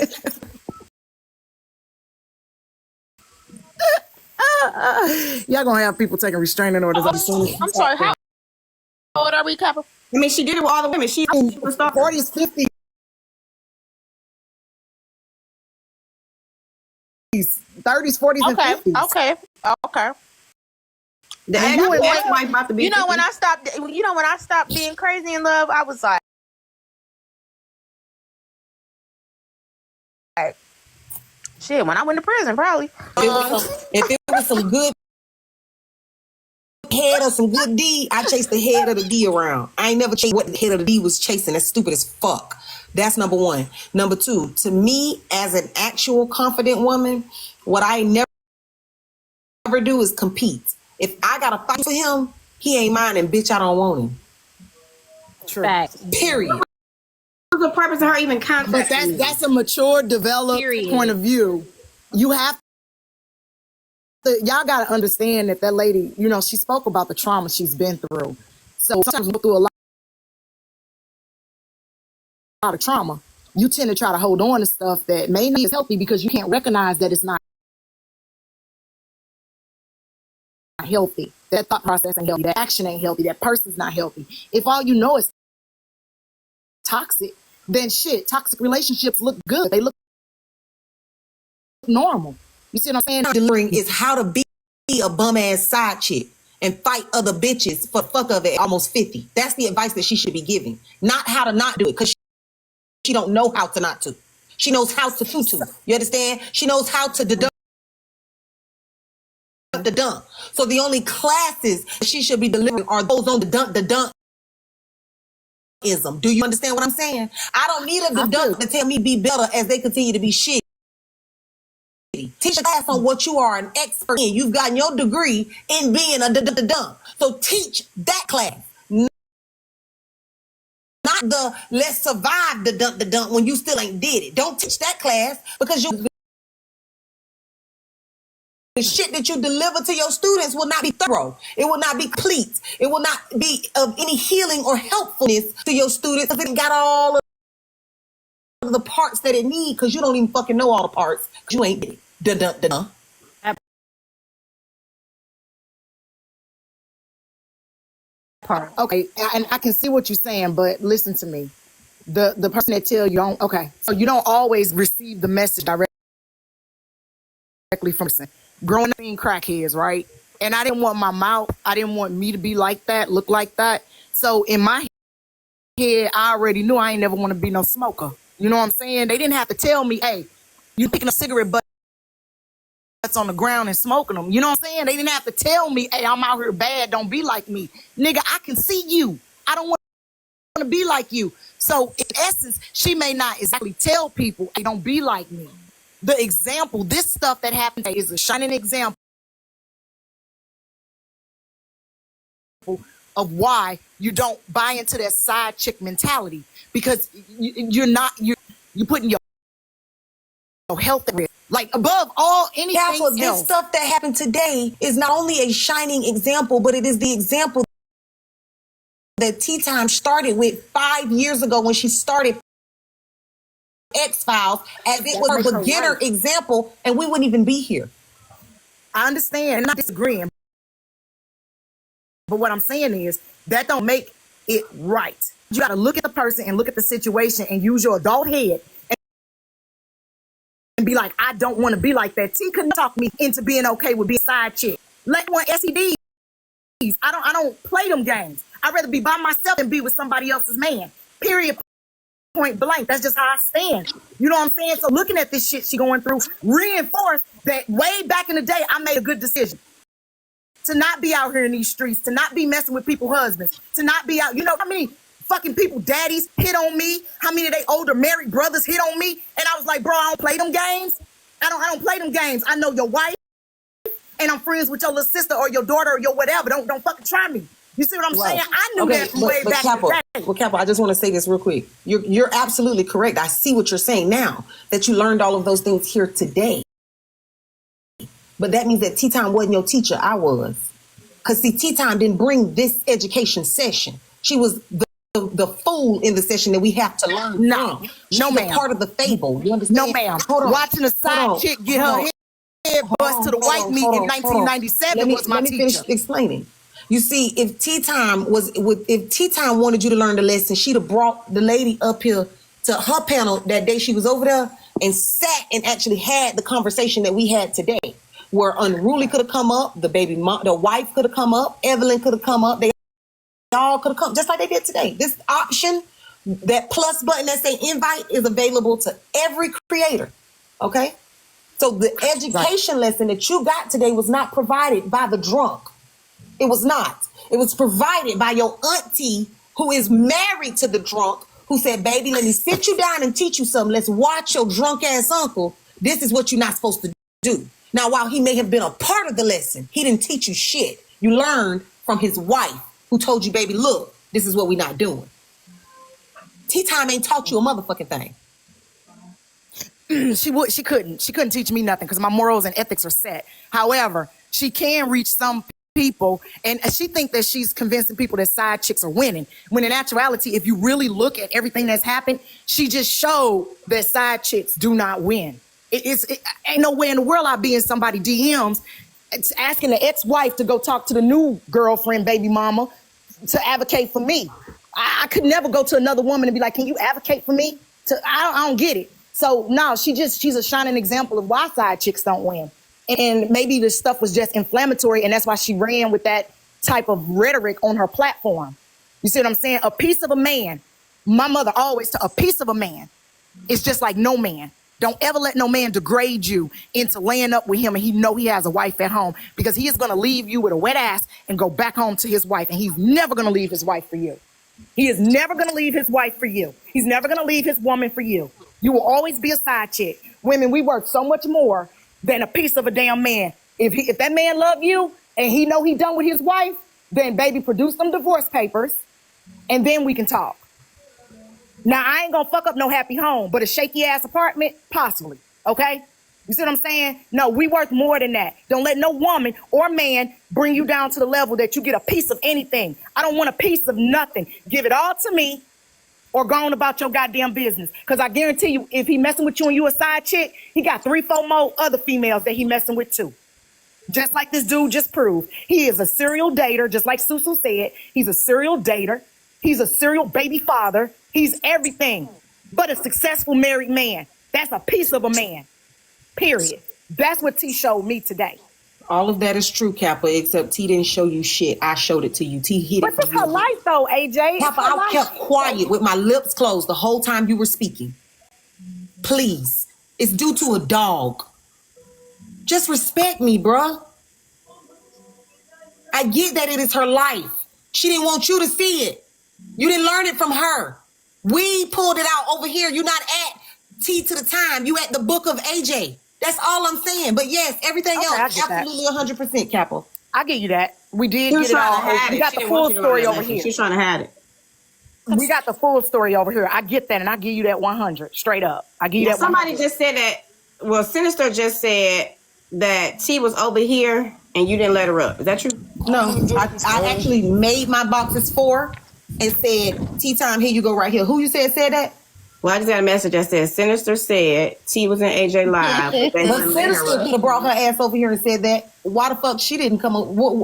Y'all gonna have people taking restraining orders as soon as I'm sorry. How old are we, Copper? I mean, she did it with all the women. She was stalking. 40s, 50s, 30s, 40s, and 50s. Okay. The And you ex-wife about to be. You know when I stopped being crazy in love, I was like, shit. When I went to prison, probably. If it was some good head or some good D, I chased the head of the D around. I ain't never chased what the head of the D was chasing. That's stupid as fuck. That's number one. Number two, to me, as an actual confident woman, what I never do is compete. If I gotta fight for him, he ain't mine, and bitch, I don't want him. True. Facts. Period. What's the purpose of her even But contacting you? that's a mature, developed Period. point of view. You have to, y'all got to understand that lady, she spoke about the trauma she's been through. So sometimes we go through a lot of trauma. You tend to try to hold on to stuff that may not be healthy because you can't recognize that it's not healthy. That thought process ain't healthy. That action ain't healthy. That person's not healthy. If all you know is toxic, then shit, toxic relationships look good. They look normal. You see what I'm saying? Delivering is how to be a bum ass side chick and fight other bitches for fuck of it almost 50. That's the advice that she should be giving. Not how to not do it, because she don't know how to not to. She knows how to tutu. You understand? She knows how to deduct the dump. So the only classes she should be delivering are those on the dump ism. Do you understand what I'm saying? I don't need a deduct to tell me be better as they continue to be shit. Teach a class on what you are an expert in. You've gotten your degree in being a dump. So teach that class. Not the let's survive the dump when you still ain't did it. Don't teach that class, because the shit that you deliver to your students will not be thorough. It will not be complete. It will not be of any healing or helpfulness to your students, because it got all of the parts that it need, because you don't even fucking know all the parts, because you ain't did it. Dun. part. Okay, and I can see what you're saying, but listen to me. The person that tell you don't, okay, so you don't always receive the message directly from person. Growing up being crackheads, right? And I didn't want I didn't want me to be like that, look like that. So in my head, I already knew I ain't never want to be no smoker. You know what I'm saying? They didn't have to tell me, hey, you picking a cigarette butts on the ground and smoking them. You know what I'm saying? They didn't have to tell me, hey, I'm out here bad, don't be like me. Nigga, I can see you. I don't want to be like you. So in essence, she may not exactly tell people, hey, don't be like me. The example, this stuff that happened today is a shining example of why you don't buy into that side chick mentality, because you're putting your health at risk, like above all anything else. This stuff that happened today is not only a shining example, but it is the example that Tea Time started with 5 years ago when she started X-Files, as it was a beginner example, and we wouldn't even be here. I understand, and I'm not disagreeing, but what I'm saying is that don't make it right. You got to look at the person and look at the situation and use your adult head and be like, I don't want to be like that. T couldn't talk me into being okay with being a side chick. Let one STDs. I don't play them games. I'd rather be by myself than be with somebody else's man. Period. Point blank. That's just how I stand. You know what I'm saying? So looking at this shit she going through reinforced that way back in the day, I made a good decision to not be out here in these streets, to not be messing with people's husbands, to not be out. You know how many fucking people daddies hit on me? How many of they older married brothers hit on me? And I was like, bro, I don't play them games. I don't play them games. I know your wife, and I'm friends with your little sister or your daughter or your whatever. Don't fucking try me. You see what I'm saying? I knew that from way back in the day. Well, Capo, I just want to say this real quick. You're absolutely correct. I see what you're saying now, that you learned all of those things here today. But that means that Tea Time wasn't your teacher. I was. Because see, Tea Time didn't bring this education session. She was the fool in the session that we have to learn from. She's ma'am. Part of the fable. You understand? No, ma'am. Watching a side chick get her head bust to the white meat in 1997 was my teacher. Let me finish explaining. You see, if Tea Time wanted you to learn the lesson, she'd have brought the lady up here to her panel that day she was over there and sat and actually had the conversation that we had today, where Unruly could have come up, the wife could have come up, Evelyn could have come up, they all could have come, just like they did today. This option, that plus button that say invite, is available to every creator, okay? So the education lesson that you got today was not provided by the drunk. It was not. It was provided by your auntie who is married to the drunk, who said, baby, let me sit you down and teach you something. Let's watch your drunk ass uncle. This is what you're not supposed to do. Now, while he may have been a part of the lesson, he didn't teach you shit. You learned from his wife, who told you, baby, look, this is what we're not doing. Tea Time ain't taught you a motherfucking thing. She couldn't teach me nothing because my morals and ethics are set. However, she can reach some people, and she think that she's convincing people that side chicks are winning, when in actuality, if you really look at everything that's happened, she just showed that side chicks do not win. It ain't no way in the world I'd be in somebody DMs asking the ex-wife to go talk to the new girlfriend, baby mama, to advocate for me. I could never go to another woman and be like, can you advocate for me? I don't get it. So no, she's a shining example of why side chicks don't win. And maybe the stuff was just inflammatory, and that's why she ran with that type of rhetoric on her platform. You see what I'm saying? A piece of a man, my mother always said, a piece of a man is just like no man. Don't ever let no man degrade you into laying up with him and he know he has a wife at home, because he is going to leave you with a wet ass and go back home to his wife, and he's never going to leave his wife for you. He is never going to leave his wife for you. He's never going to leave his woman for you. You will always be a side chick. Women, we work so much more than a piece of a damn man. If that man love you and he know he done with his wife, then baby, produce them divorce papers and then we can talk. Now, I ain't gonna fuck up no happy home, but a shaky ass apartment, possibly, okay? You see what I'm saying? No, we worth more than that. Don't let no woman or man bring you down to the level that you get a piece of anything. I don't want a piece of nothing. Give it all to me or go on about your goddamn business. Because I guarantee you, if he messing with you and you a side chick, he got 3-4 more other females that he messing with too. Just like this dude just proved. He is a serial dater, just like Susu said. He's a serial dater. He's a serial baby father. He's everything but a successful married man. That's a piece of a man. Period. That's what T showed me today. All of that is true, Kappa, except T didn't show you shit. I showed it to you. T hid But it this from her you. life though, AJ. Kappa, I kept quiet with my lips closed the whole time you were speaking. Please. It's due to a dog. Just respect me, bruh. I get that it is her life. She didn't want you to see it. You didn't learn it from her. We pulled it out over here. You're not at T to the time. You at the book of AJ. That's all I'm saying. But yes, everything Okay, I else, get that. absolutely 100%, Kappa. I give you that. We did She was get it all. trying to hide We it. got She the didn't full want you to learn story that over lesson. here. She was trying to hide it. We got the full story over here. I get that, and I give you that 100 straight up. I give you that. Somebody 100. just said that. Well, Sinister just said that T was over here and you didn't let her up. Is that true? No, I actually made my boxes for and said, Tea time, here you go right here. Who you said that? Well, I just got a message that said Sinister said T was in AJ Live. But they But didn't let her Sinister up. could have brought her ass over here and said that. Why the fuck she didn't come?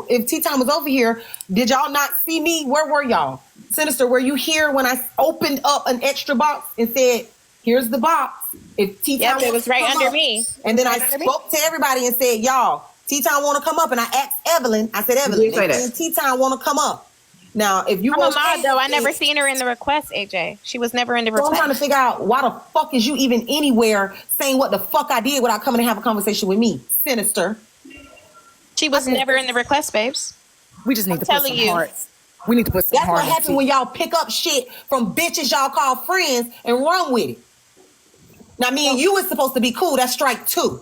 If Tea Time was over here, did y'all not see me? Where were y'all? Sinister, were you here when I opened up an extra box and said, here's the box? If Tea Time Yep, it was right come under up. me. And then I Right under me. spoke to everybody and said, y'all, Tea Time want to come up. And I asked Evelyn, I said, Evelyn, You did say that. and Tea Time want to come up. Now, if you I'm a want mod though. I never seen her in the request, AJ. She was never in the So I'm trying to request. figure out why the fuck is you even anywhere saying what the fuck I did without coming to have a conversation with me, Sinister. She was never in the request, babes. We just need to put telling some you. hearts. We need to put some That's heart. what happens when y'all pick up shit from bitches y'all call friends and run with it. Now, me and you is supposed to be cool. That's strike 2.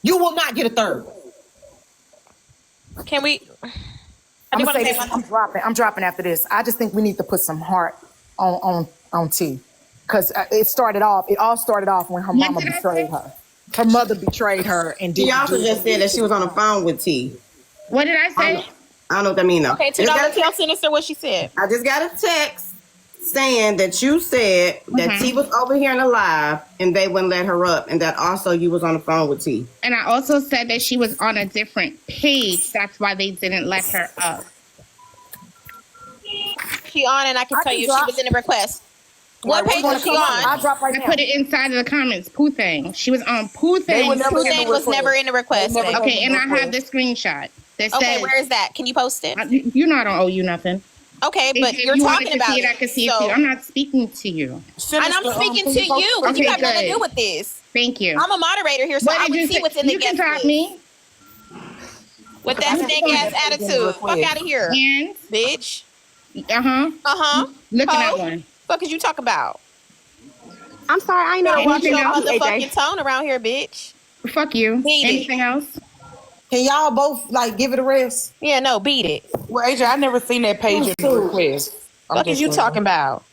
You will not get a third. Can we? I I'm do gonna want say to this. say one. I'm dropping after this. I just think we need to put some heart on T, because it all started off when her mama betrayed her. Her mother betrayed her and She didn't also do just it. said that she was on the phone with T. What did I say? I don't know what that means though. Okay, Just got $2. Tell Sinister what she said. I just got a text saying that you said that T was over here in the live and they wouldn't let her up, and that also you was on the phone with T. And I also said that she was on a different page. That's why they didn't let her up. She on, and I can I tell can you drop- she was in the request. What Right, page wanna was she come on? I'll drop right I now. put it inside of the comments. Pooh Thing. She was on Pooh They were Thing. never in the Hussein was request. never in the request. They never- babe. Okay, and I have the screenshot that Okay, says, where is that? Can you post it? you know I don't owe you nothing. Okay, but If you're you talking wanted to about see it, I it. could see it So- too. I'm not speaking to you. and I'm speaking to you because you Okay, have nothing to good. do with this. Thank you. I'm a moderator here, so What I did would you see say? what's in the You can guest talk list. me. With that snake ass attitude. Fuck out of here, And, bitch. uh-huh. Uh-huh. Look at Ho. that one. Fuck is you talk about? I'm sorry, I know. Better watch Anything your else, motherfucking tone around here, bitch. Fuck you. Beat it. Anything else? Can y'all both like give it a rest? Yeah, no, beat it. Well, AJ, I never seen that page in the request. Fuck is you talking about?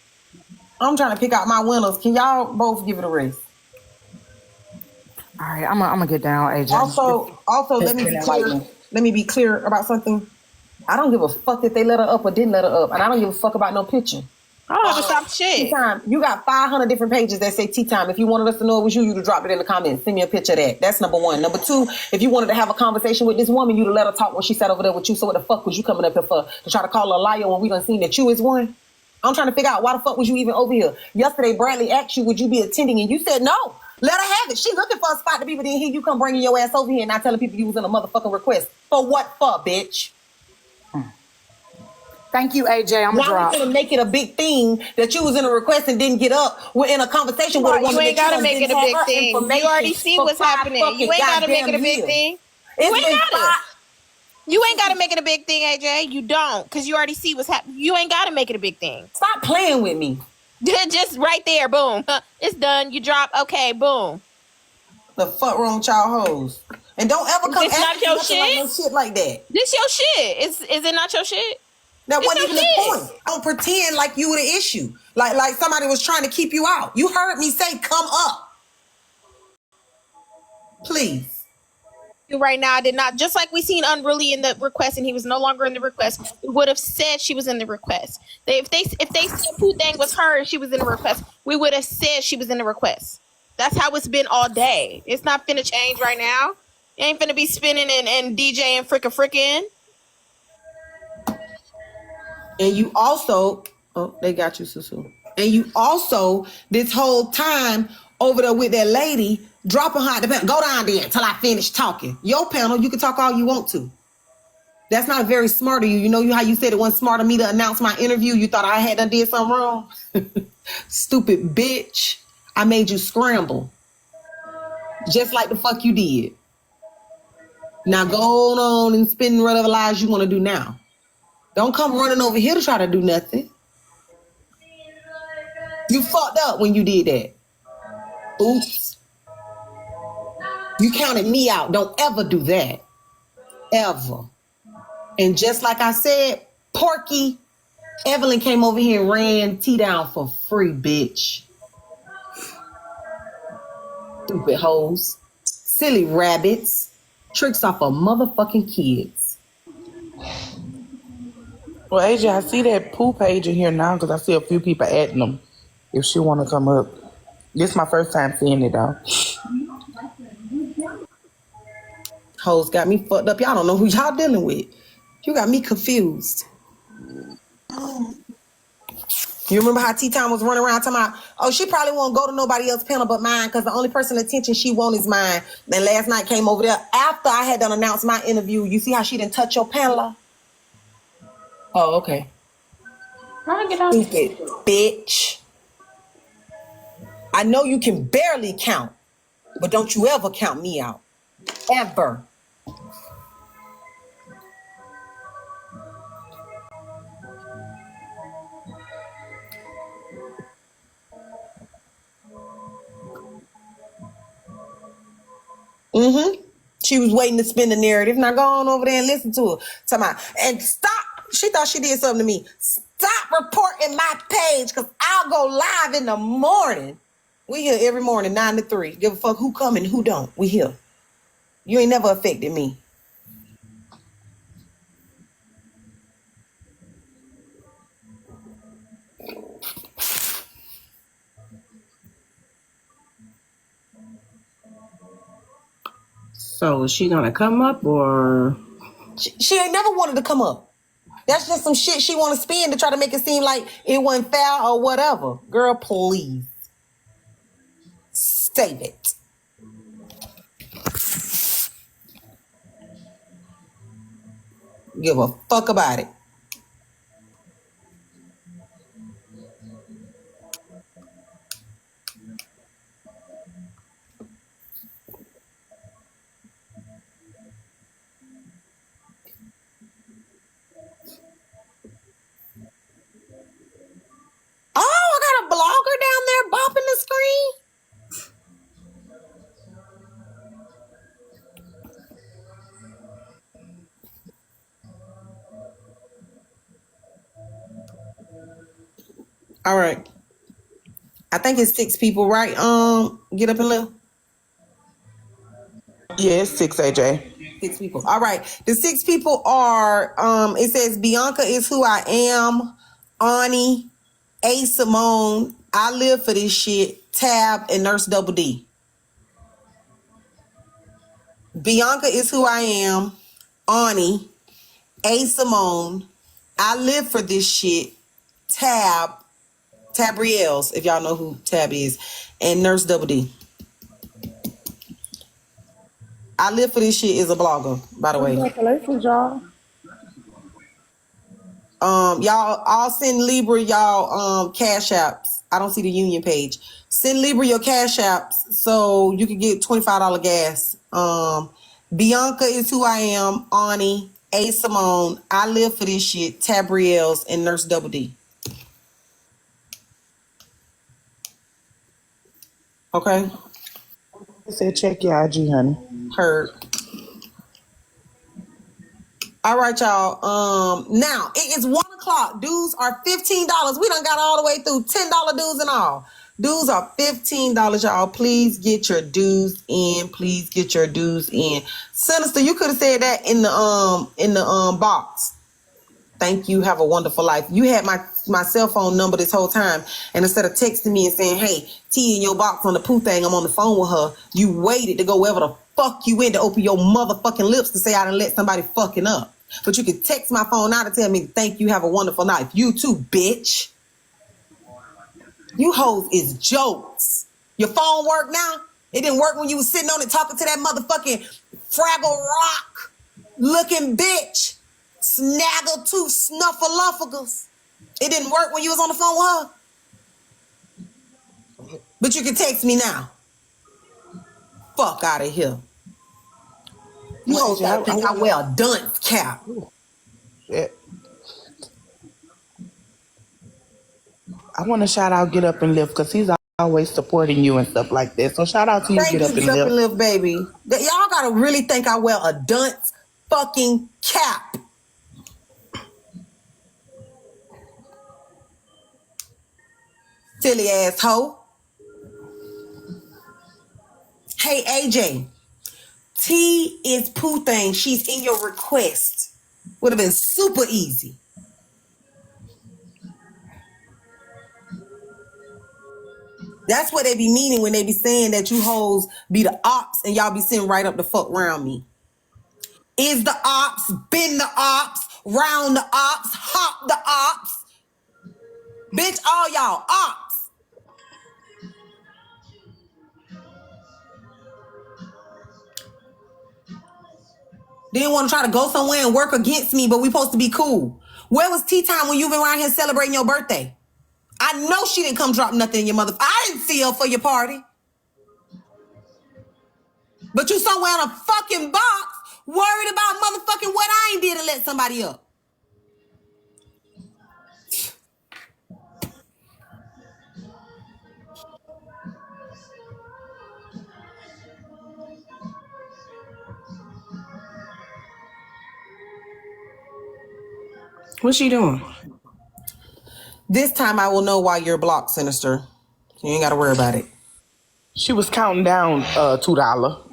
I'm trying to pick out my winners. Can y'all both give it a rest? All right, I'm gonna get down, AJ. Also, let me be clear. Let me be clear about something. I don't give a fuck if they let her up or didn't let her up, and I don't give a fuck about no picture. I don't have to stop Tea shit. Time, you got 500 different pages that say Tea Time. If you wanted us to know it was you, you'd have dropped it in the comments. Send me a picture of that. That's number one. Number two, if you wanted to have a conversation with this woman, you'd have let her talk when she sat over there with you. So what the fuck was you coming up here for? To try to call her a liar when we done seen that you is one? I'm trying to figure out why the fuck was you even over here? Yesterday, Bradley asked you, would you be attending? And you said no. Let her have it. She looking for a spot to be, but then here you come bringing your ass over here and not telling people you was in a motherfucking request. For what for, bitch? Thank you, AJ. I'm gonna Why drop. we gonna make it a big thing that you was in a request and didn't get up? We're in a conversation with a woman You ain't that gotta done make it didn't a have big her thing. You information already see for what's 5 happening. You fucking ain't gotta make it a goddamn big years. thing. It's You ain't been gotta. 5. You ain't gotta make it a big thing, AJ. You don't, because you already see what's happening. You ain't gotta make it a big thing. Stop playing with me. Just right there, boom. It's done. You drop. Okay, boom. The fuck wrong with y'all hoes? And don't ever come It's not ask me your nothing like shit? no shit like that. This your shit. Is it not your shit? That It's wasn't your even the shit. point. Don't pretend like you were the issue. Like somebody was trying to keep you out. You heard me say, come up. Please. Right now, I did not. Just like we seen Unruly in the request, and he was no longer in the request. We would have said she was in the request. If they said Pooh Thang was her and she was in the request, we would have said she was in the request. That's how it's been all day. It's not finna change right now. You ain't finna be spinning and DJing frickin'. And you also, oh, they got you, Susu. And you also, this whole time over there with that lady, dropping her at the panel. Go down there until I finish talking. Your panel, you can talk all you want to. That's not very smart of you. You know how you said it wasn't smart of me to announce my interview? You thought I had done did something wrong? Stupid bitch. I made you scramble. Just like the fuck you did. Now go on and spin whatever lies you want to do now. Don't come running over here to try to do nothing. You fucked up when you did that. Oops. You counted me out. Don't ever do that. Ever. And just like I said, Porky, Evelyn came over here and ran T down for free, bitch. Stupid hoes. Silly rabbits. Tricks off of motherfucking kids. Well, AJ, I see that Pooh page in here now because I see a few people adding them. If she want to come up. This is my first time seeing it, though. Hoes got me fucked up. Y'all don't know who y'all dealing with. You got me confused. You remember how T-Time was running around talking about, oh, she probably won't go to nobody else's panel but mine because the only person attention she want is mine. Then last night came over there after I had done announced my interview. You see how she didn't touch your panel? Oh, okay. Stupid bitch. I know you can barely count, but don't you ever count me out. Ever. Mm-hmm. She was waiting to spin the narrative. Now go on over there and listen to her. And stop. She thought she did something to me. Stop reporting my page because I'll go live in the morning. We here every morning, 9 to 3. Give a fuck who come and who don't. We here. You ain't never affected me. So is she gonna come up or? She ain't never wanted to come up. That's just some shit she want to spin to try to make it seem like it wasn't fair or whatever. Girl, please. Save it. Give a fuck about it. Oh, I got a blogger down there bopping the screen. All right. I think it's 6 people, right? Get up and live. Yeah, it's 6, AJ. 6 people. All right. The 6 people are, it says Bianca is who I am, Ani, A. Simone, I live for this shit, Tab, and Nurse Double D. Bianca is who I am, Ani, A. Simone, I live for this shit, Tab, Tabriels, if y'all know who Tab is, and Nurse Double D. I live for this shit is a blogger, by the way. Congratulations, y'all. Y'all, I'll send Libra y'all cash apps. I don't see the union page. Send Libra your cash apps so you can get $25 gas. Bianca is who I am, Ani, A. Simone, I live for this shit, Tabriels, and Nurse Double D. Okay? I said check your IG, honey. Heard. All right, y'all. Now it is 1 o'clock. Dues are $15. We done got all the way through $10 dues and all. Dues are $15, y'all. Please get your dues in. Please get your dues in. Sinister, you could have said that in the box. thank you, have a wonderful life. You had my cell phone number this whole time, and instead of texting me and saying, hey, T in your box on the poo thing, I'm on the phone with her, you waited to go wherever the fuck you went to open your motherfucking lips to say I done let somebody fucking up. But you could text my phone now to tell me, thank you, have a wonderful night. You too, bitch. You hoes is jokes. Your phone work now? It didn't work when you was sitting on it talking to that motherfucking Fraggle Rock looking bitch. Snaggletooth snuffleupagus. It didn't work when you was on the phone with her? But you can text me now. Fuck out of here. You hoes gotta think I wear a dunce cap. Shit. I want to shout out Get Up and Live because he's always supporting you and stuff like that. So shout out to you, Get Up and Live. Live, baby. Y'all gotta really think I wear a dunce fucking cap. Silly asshole. Hey, AJ. T is poo thing. She's in your request. Would have been super easy. That's what they be meaning when they be saying that you hoes be the ops and y'all be sitting right up the fuck around me. Is the ops, been the ops, round the ops, hop the ops. Bitch, all y'all ops. Didn't want to try to go somewhere and work against me, but we supposed to be cool. Where was tea time when you been around here celebrating your birthday? I know she didn't come drop nothing in your mother. I didn't see her for your party. But you somewhere in a fucking box worried about motherfucking what I ain't did to let somebody up. What's she doing? This time I will know why you're blocked, Sinister. You ain't got to worry about it. She was counting down $2.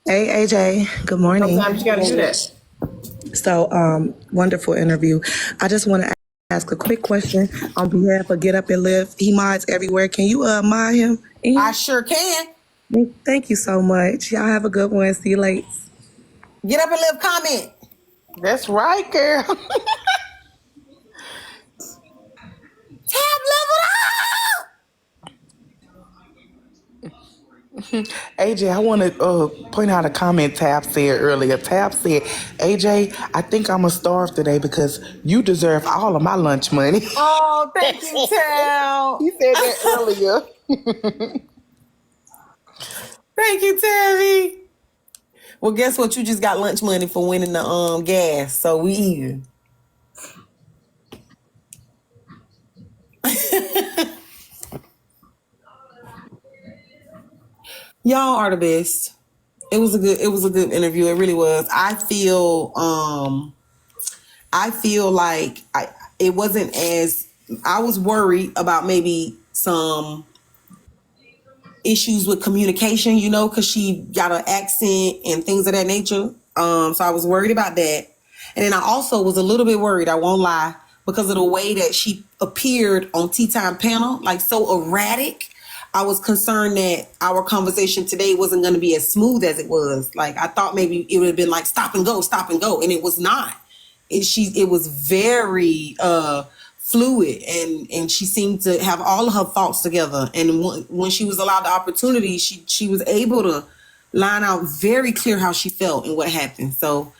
Hey AJ, good morning. Sometimes you gotta do that. So, wonderful interview. I just want to ask a quick question on behalf of Get Up and Live. He mods everywhere. Can you mod him? I sure can. Thank you so much. Y'all have a good one. See you later. Get Up and Live comment. That's right, girl. Tab level up. AJ, I want to point out a comment Tab said earlier. Tab said, AJ, I think I'm going to starve today because you deserve all of my lunch money. Oh, thank you, Tab. He said that earlier. Thank you, Tabby. Well, guess what? You just got lunch money for winning the gas, so we even. Y'all are the best. It was a good interview. It really was. I feel like it wasn't as I was worried about maybe some issues with communication, because she got an accent and things of that nature. So I was worried about that. And then I also was a little bit worried, I won't lie, because of the way that she appeared on Tea Time panel, like so erratic. I was concerned that our conversation today wasn't going to be as smooth as it was. Like I thought maybe it would have been like stop and go. And it was not. It was very fluid and she seemed to have all of her thoughts together. And when she was allowed the opportunity, she was able to line out very clear how she felt and what happened. So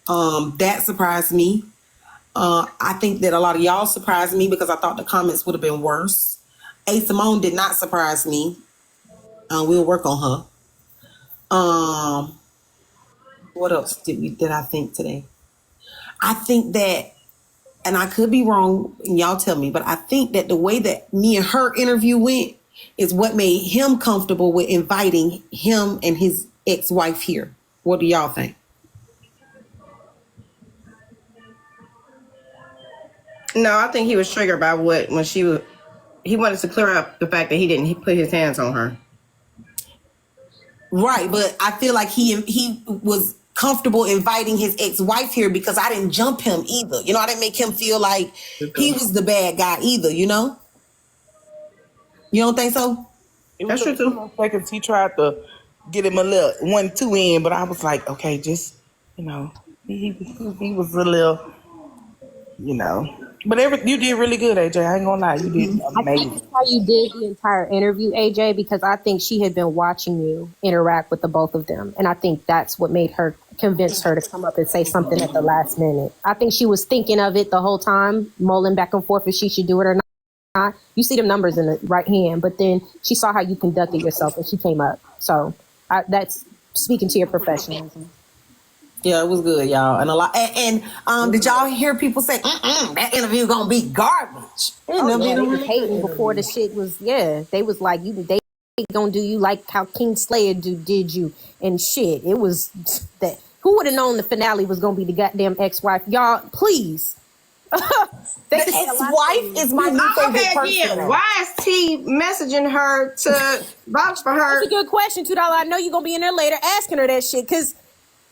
that surprised me. I think that a lot of y'all surprised me because I thought the comments would have been worse. A. Simone did not surprise me. We'll work on her. What else did I think today? I think that, and I could be wrong, and y'all tell me, but I think that the way that me and her interview went is what made him comfortable with inviting him and his ex-wife here. What do y'all think? No, I think he was triggered by he wanted to clear up the fact that he didn't put his hands on her. Right, but I feel like he was comfortable inviting his ex-wife here because I didn't jump him either. You know, I didn't make him feel like he was the bad guy either, you know? You don't think so? That's true too. Seconds he tried to get him a little 1-2 in, but I was like, okay, just you know, he was a little, you know. But you did really good, AJ. I ain't gonna lie, you did I amazing. think that's how you did the entire interview, AJ, because I think she had been watching you interact with the both of them. And I think that's what made her convince her to come up and say something at the last minute. I think she was thinking of it the whole time, mulling back and forth if she should do it or not. You see them numbers in the right hand, but then she saw how you conducted yourself and she came up. So that's speaking to your professionalism. Yeah, it was good, y'all. And a lot. And did y'all hear people say, that interview gonna be garbage? They was hating before the shit was, they was like, they gonna do you like how King Slayer did you and shit. It was that. Who would have known the finale was gonna be the goddamn ex-wife? Y'all, please. The ex-wife is my new favorite person. Again, why is T messaging her to vouch for her? That's a good question, $2. I know you're gonna be in there later asking her that shit, because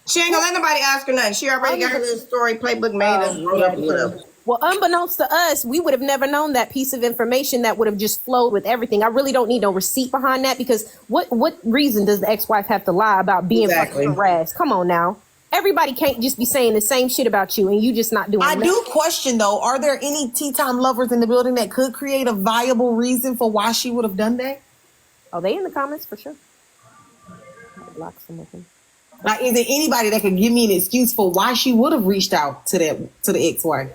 she ain't gonna let nobody ask her nothing. She already got her little story playbook made and wrote up whatever. Well, unbeknownst to us, we would have never known that piece of information that would have just flowed with everything. I really don't need no receipt behind that, because what reason does the ex-wife have to lie about being fucking harassed? Come on now. Everybody can't just be saying the same shit about you and you just not doing I nothing. do question though, are there any tea time lovers in the building that could create a viable reason for why she would have done that? Oh, they in the comments for sure. I'll block some of them. Like, is there anybody that could give me an excuse for why she would have reached out to the ex-wife?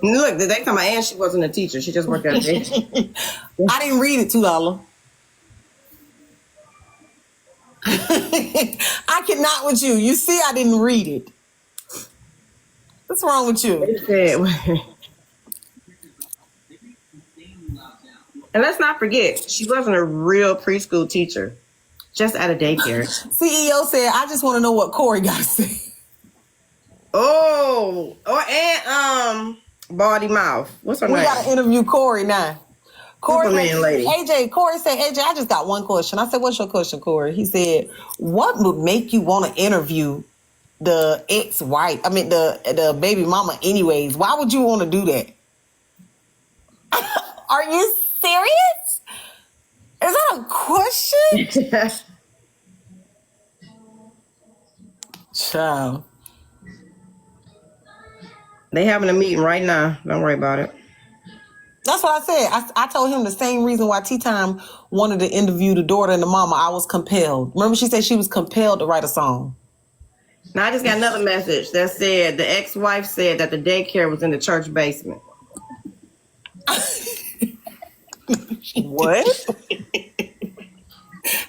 Look, did they come out and she wasn't a teacher. She just worked at a day. I didn't read it, $2. I cannot with you. You see, I didn't read it. What's wrong with you? And let's not forget, she wasn't a real preschool teacher, just at a daycare. CEO said, I just want to know what Corey got to say. And Baldy Mouth. What's her name? We got to interview Corey now. Corey, Superman lady. Corey said, AJ, I just got one question. I said, what's your question, Corey? He said, what would make you want to interview the ex-wife? I mean, the baby mama anyways. Why would you want to do that? Are you serious? Is that a question? Child. They having a meeting right now. Don't worry about it. That's what I said. I told him the same reason why Tea Time wanted to interview the daughter and the mama. I was compelled. Remember, she said she was compelled to write a song. Now, I just got another message that said the ex-wife said that the daycare was in the church basement. What?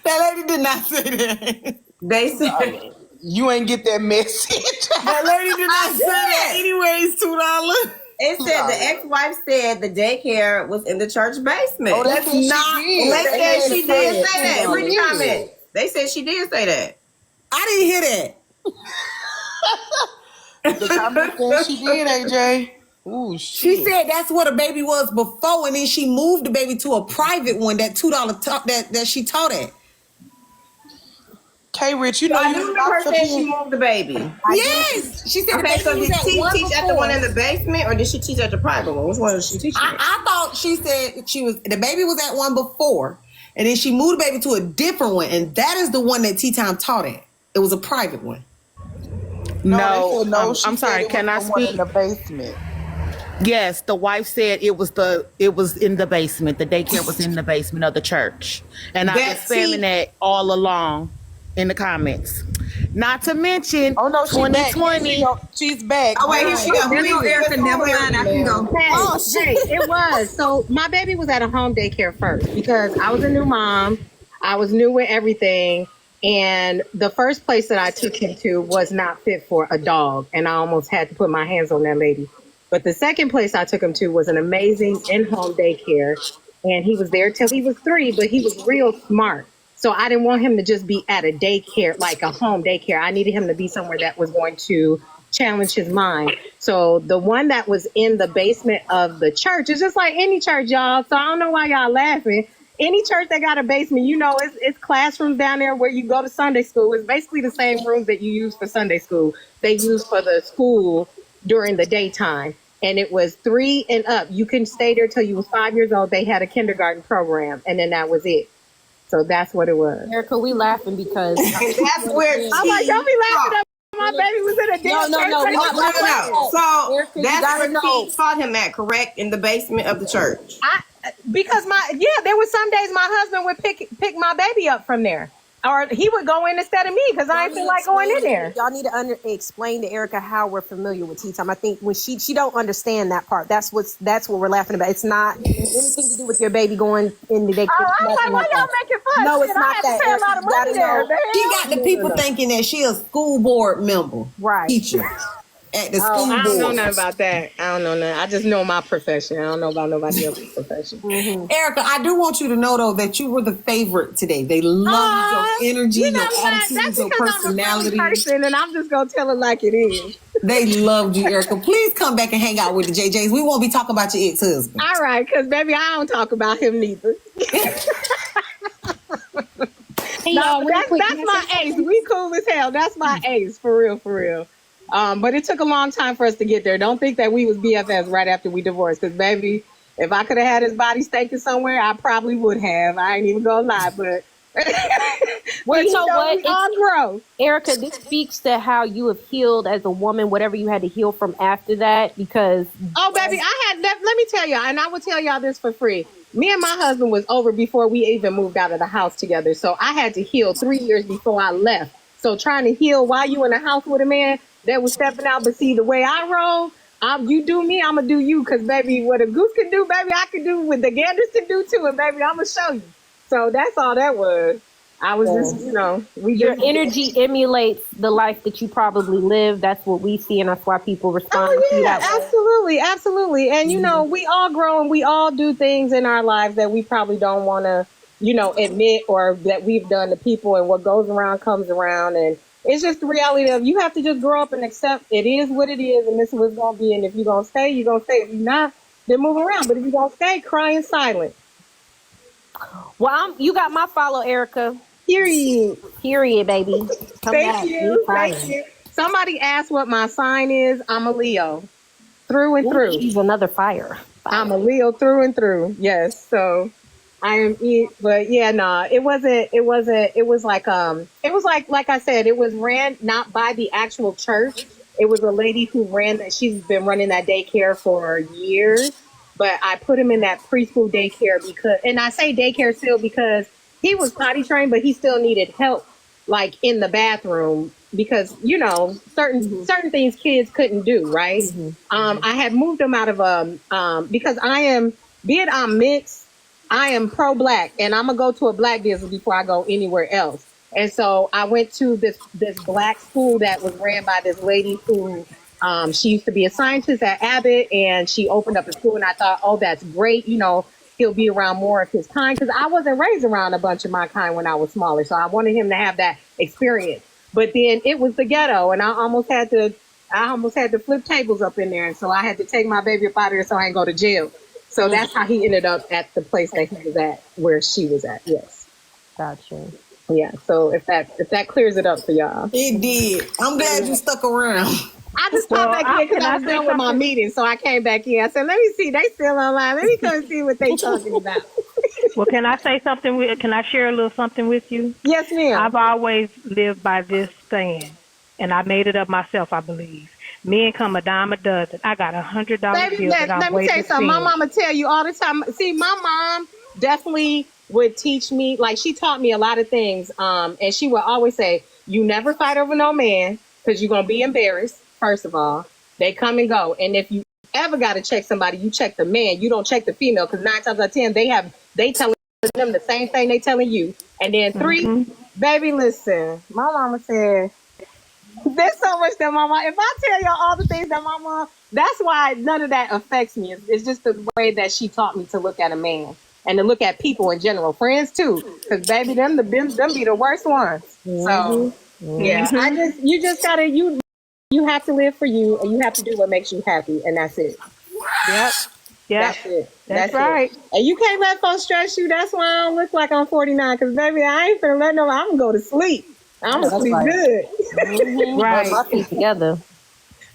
That lady did not say that. They said... You ain't get that message. That lady did not say that. Anyways, $2. It said the ex-wife said the daycare was in the church basement. Oh, that's not. They said she did say that. Read the comment. They said she did say that. I didn't hear that. The comment said she did, AJ. Ooh, shit. She said that's what a baby was before, and then she moved the baby to a private one, that $2 that she taught at. K Rich, you know I knew her said she moved the baby. Yes, she said. Okay, so the baby did was she at teach at the one in the basement, or did she teach at the private one? Which one did she teach at? I thought she said the baby was at one before, and then she moved the baby to a different one, and that is the one that Tea Time taught at. It was a private one. No, I'm sorry. Can I speak? In the basement. Yes, the wife said it was in the basement. The daycare was in the basement of the church, and I've been spamming that all along in the comments. Not to mention, 2020. She's back. Oh wait, here she goes. Erica, never mind. I can go. Oh shit! It was. So my baby was at a home daycare first because I was a new mom. I was new with everything. And the first place that I took him to was not fit for a dog. And I almost had to put my hands on that lady. But the second place I took him to was an amazing in-home daycare. And he was there till he was 3, but he was real smart. So I didn't want him to just be at a daycare, like a home daycare. I needed him to be somewhere that was going to challenge his mind. So the one that was in the basement of the church is just like any church, y'all. So I don't know why y'all laughing. any church that got a basement, you know, it's classrooms down there where you go to Sunday school. It's basically the same rooms that you use for Sunday school. They use for the school during the daytime. And it was 3 and up. You couldn't stay there till you was 5 years old. They had a kindergarten program, and then that was it. So that's what it was. Erica, we laughing because And that's where I'm like, don't be laughing at my baby was in a damn church. we're not laughing out. So Erica, you that's gotta where know. T taught him at, correct? In the basement of the church. Because there was some days my husband would pick my baby up from there, or he would go in instead of me because I didn't feel like going in there. Y'all need to explain to Erica how we're familiar with tea time. I think when she don't understand that part. That's what we're laughing about. It's not anything to do with your baby going in the day. Oh, I was like, why y'all making fun? No, Shit, it's not I had to that. pay a lot of money there. She got the people thinking that she a school board member, right? Teacher at the school I board. don't know nothing about that. I don't know nothing. I just know my profession. I don't know about nobody else's profession. Erica, I do want you to know though that you were the favorite today. They loved your energy, You know your what? attitude, That's your because personality. I'm a person, and I'm just gonna tell it like it is. They loved you, Erica. Please come back and hang out with the JJs. We won't be talking about your ex-husband. All right, because baby, I don't talk about him neither. Hey, No, y'all, real quick, that's can I my say ace. something? We cool as hell. That's my ace, for real, for real. But it took a long time for us to get there. Don't think that we was BFFs right after we divorced, because baby, if I could have had his body staking somewhere, I probably would have. I ain't even gonna lie, but Well, you so know, what? we all grow. Erica, this speaks to how you have healed as a woman, whatever you had to heal from after that, because Oh, baby, let me tell y'all, and I will tell y'all this for free. Me and my husband was over before we even moved out of the house together. So I had to heal 3 years before I left. So trying to heal while you in the house with a man that was stepping out, but see the way I roll, you do me, I'm gonna do you. Cause baby, what a goose can do, baby, I can do what the ganders can do too, and baby, I'm gonna show you. So that's all that was. I was just, your energy emulates the life that you probably live. That's what we see, and that's why people respond to yeah, that way. absolutely, absolutely. And we all grow and we all do things in our lives that we probably don't want to, admit, or that we've done to people. And what goes around comes around, and it's just the reality of you have to just grow up and accept it is what it is, and this is what's gonna be. And if you're gonna stay, you're gonna stay. If you're not, then move around. But if you're gonna stay, cry in silence. Well, you got my follow, Erica. Period, baby. Come back. Thank you. Somebody asked what my sign is. I'm a Leo, through and through. She's another fire. I'm a Leo through and through. Yes, so I am it. But yeah, nah, it wasn't. It was like I said, it was ran not by the actual church. It was a lady who ran that. She's been running that daycare for years. But I put him in that preschool daycare and I say daycare still because he was potty trained, but he still needed help, like in the bathroom, because certain things kids couldn't do, right? I had moved him out of because I'm mixed, I am pro-black, and I'm gonna go to a black business before I go anywhere else. And so I went to this black school that was ran by this lady who she used to be a scientist at Abbott, and she opened up a school, and I thought, oh, that's great, he'll be around more of his kind, because I wasn't raised around a bunch of my kind when I was smaller, so I wanted him to have that experience. But then it was the ghetto, and I almost had to flip tables up in there, and so I had to take my baby up out of there so I didn't go to jail. So that's how he ended up at the place that he was at, where she was at. Yes. Gotcha. Yeah. So if that clears it up for y'all. It did. I'm glad you stuck around. I just popped back in because I was done with my meeting, so I came back in. I said, let me see, they still online. Let me come see what they talking about. Well, can I say something? Can I share a little something with you? Yes, ma'am. I've always lived by this saying, and I made it up myself, I believe. Men come a dime a dozen. I got $100 bill that I'm let me waiting tell you to something. My send. mama tell you all the time. See, my mom definitely would teach me, like she taught me a lot of things. And she would always say, you never fight over no man because you're going to be embarrassed. First of all, they come and go. And if you ever got to check somebody, you check the man. You don't check the female, because 9 times out of 10, they telling them the same thing they telling you. And then 3, baby, listen, my mama said, there's so much that my mom, if I tell y'all all the things that my mom, that's why none of that affects me. It's just the way that she taught me to look at a man and to look at people in general, friends too. Because baby, them be the worst ones. So yeah, you just gotta, you have to live for you, and you have to do what makes you happy, and that's it. Yep. Yeah, That's it. that's It. right. And you can't let folks stress you. That's why I don't look like I'm 49. Because, baby, I ain't finna let no, I'm going to go to sleep. I'm going to That's sleep right. good. Mm-hmm. Rub Right. my feet together.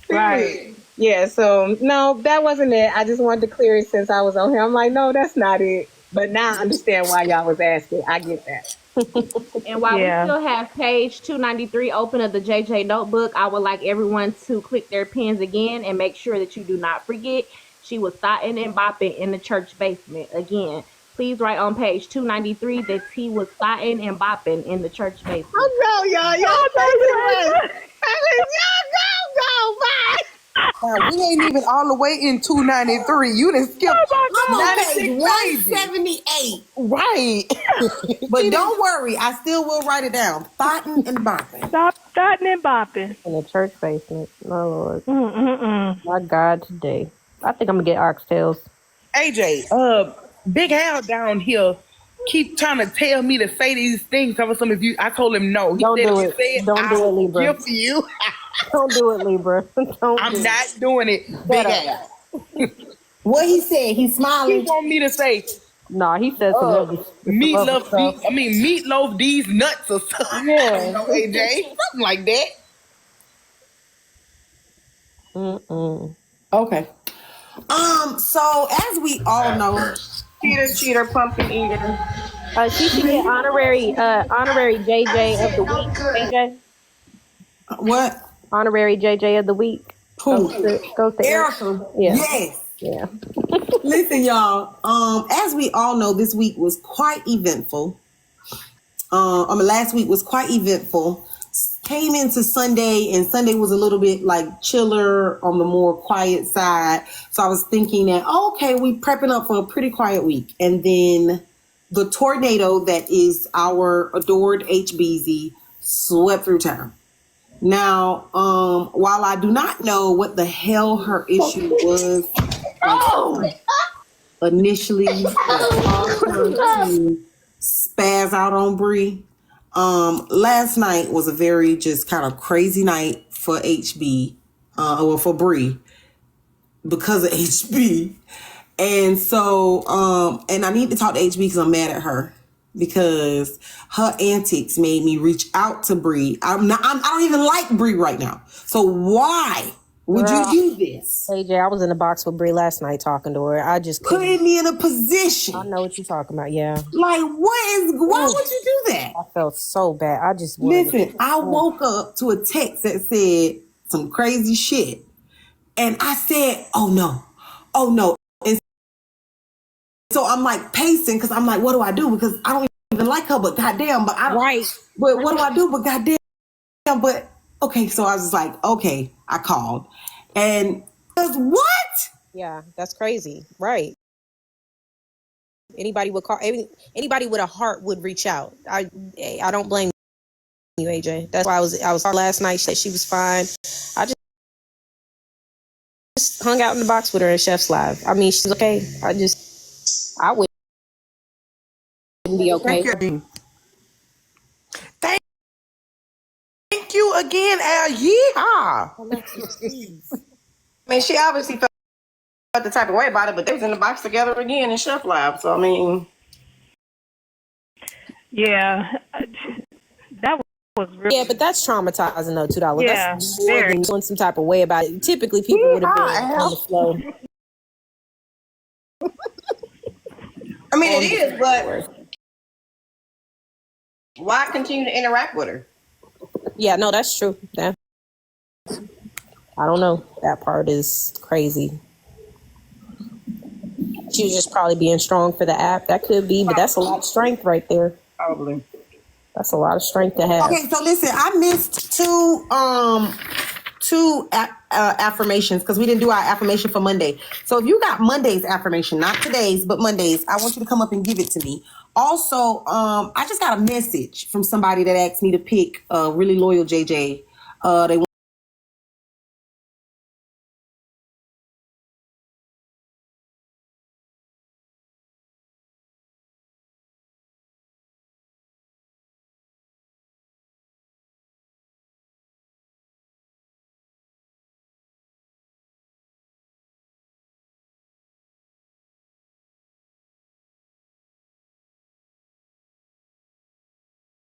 Right. Yeah, so, no, that wasn't it. I just wanted to clear it since I was on here. I'm like, no, that's not it. But now I understand why y'all was asking. I get that. And while Yeah. we still have page 293 open of the JJ Notebook, I would like everyone to click their pens again and make sure that you do not forget she was thotting and bopping in the church basement. Again, please write on page 293 that he was thotting and bopping in the church basement. Oh, no, y'all. Y'all take it away. Y'all go. Bye. We ain't even all the way in 293. You done skipped. I'm on page 96 178. Right. But don't worry, I still will write it down. Thotting and bopping. Stop starting and bopping. In the church basement. My Lord. Mm-mm-mm. My God, today. I think I'm going to get oxtails. AJ, Big Al down here keep trying to tell me to say these things. I told him no. He Don't said do if it. you say it, Don't do it, Libra. I'll gift you. Don't do it, Libra. I'm not doing it, Big Al. What he said, he's He smiling. want me to say Nah, he said some other stuff. meatloaf these nuts or something. Yeah. You know, AJ, something like that. Mm-mm. Okay. So as we all know, Cheater, pumpkin eater. She should get honorary JJ of the week. AJ, what? honorary JJ of the week. Who? Goes to Erica. Yeah. Yes. Yeah. Listen, y'all. As we all know, this week was quite eventful. Last week was quite eventful. Came into Sunday, and Sunday was a little bit like chiller on the more quiet side. So I was thinking that, okay, we prepping up for a pretty quiet week. And then the tornado that is our adored HBZ swept through town. Now, while I do not know what the hell her issue was, initially caused her to spaz out on Bree. Last night was a very just kind of crazy night for for Bree because of HB. And so, and I need to talk to HB because I'm mad at her because her antics made me reach out to Bree. I don't even like Bree right now. So why would you do this? AJ, I was in the box with Brie last night talking to her. I just putting me in a position. I know what you're talking about. Yeah. Like, why would you do that? I felt so bad. I just listen. I woke up to a text that said some crazy shit, and I said, "Oh no, oh no!" And so I'm like pacing because I'm like, "What do I do?" Because I don't even like her, but goddamn, but I don't. Right. But what do I do? But goddamn, but okay. So I was like, okay, I called, and what? Yeah, that's crazy. Right. Anybody would call. Anybody with a heart would reach out. I don't blame you, AJ. That's why I was last night. She was fine. I just hung out in the box with her at Chef's Live. I mean, she's okay. I wouldn't be okay. Thank you again, Al. Yeehaw. I mean, she obviously felt the type of way about it, but they was in the box together again in Chef Lab. So I mean, yeah, that was really. Yeah, but that's traumatizing though. $2. Yeah, that's more than doing some type of way about it. Typically, people would have been on the flow. I mean, it is, but why continue to interact with her? Yeah, no, that's true. Yeah. I don't know. That part is crazy. She was just probably being strong for the app. That could be, but that's a lot of strength right there. Probably. That's a lot of strength to have. Okay, so listen, I missed two affirmations because we didn't do our affirmation for Monday. So if you got Monday's affirmation, not today's, but Monday's, I want you to come up and give it to me. Also, I just got a message from somebody that asked me to pick a really loyal JJ. They want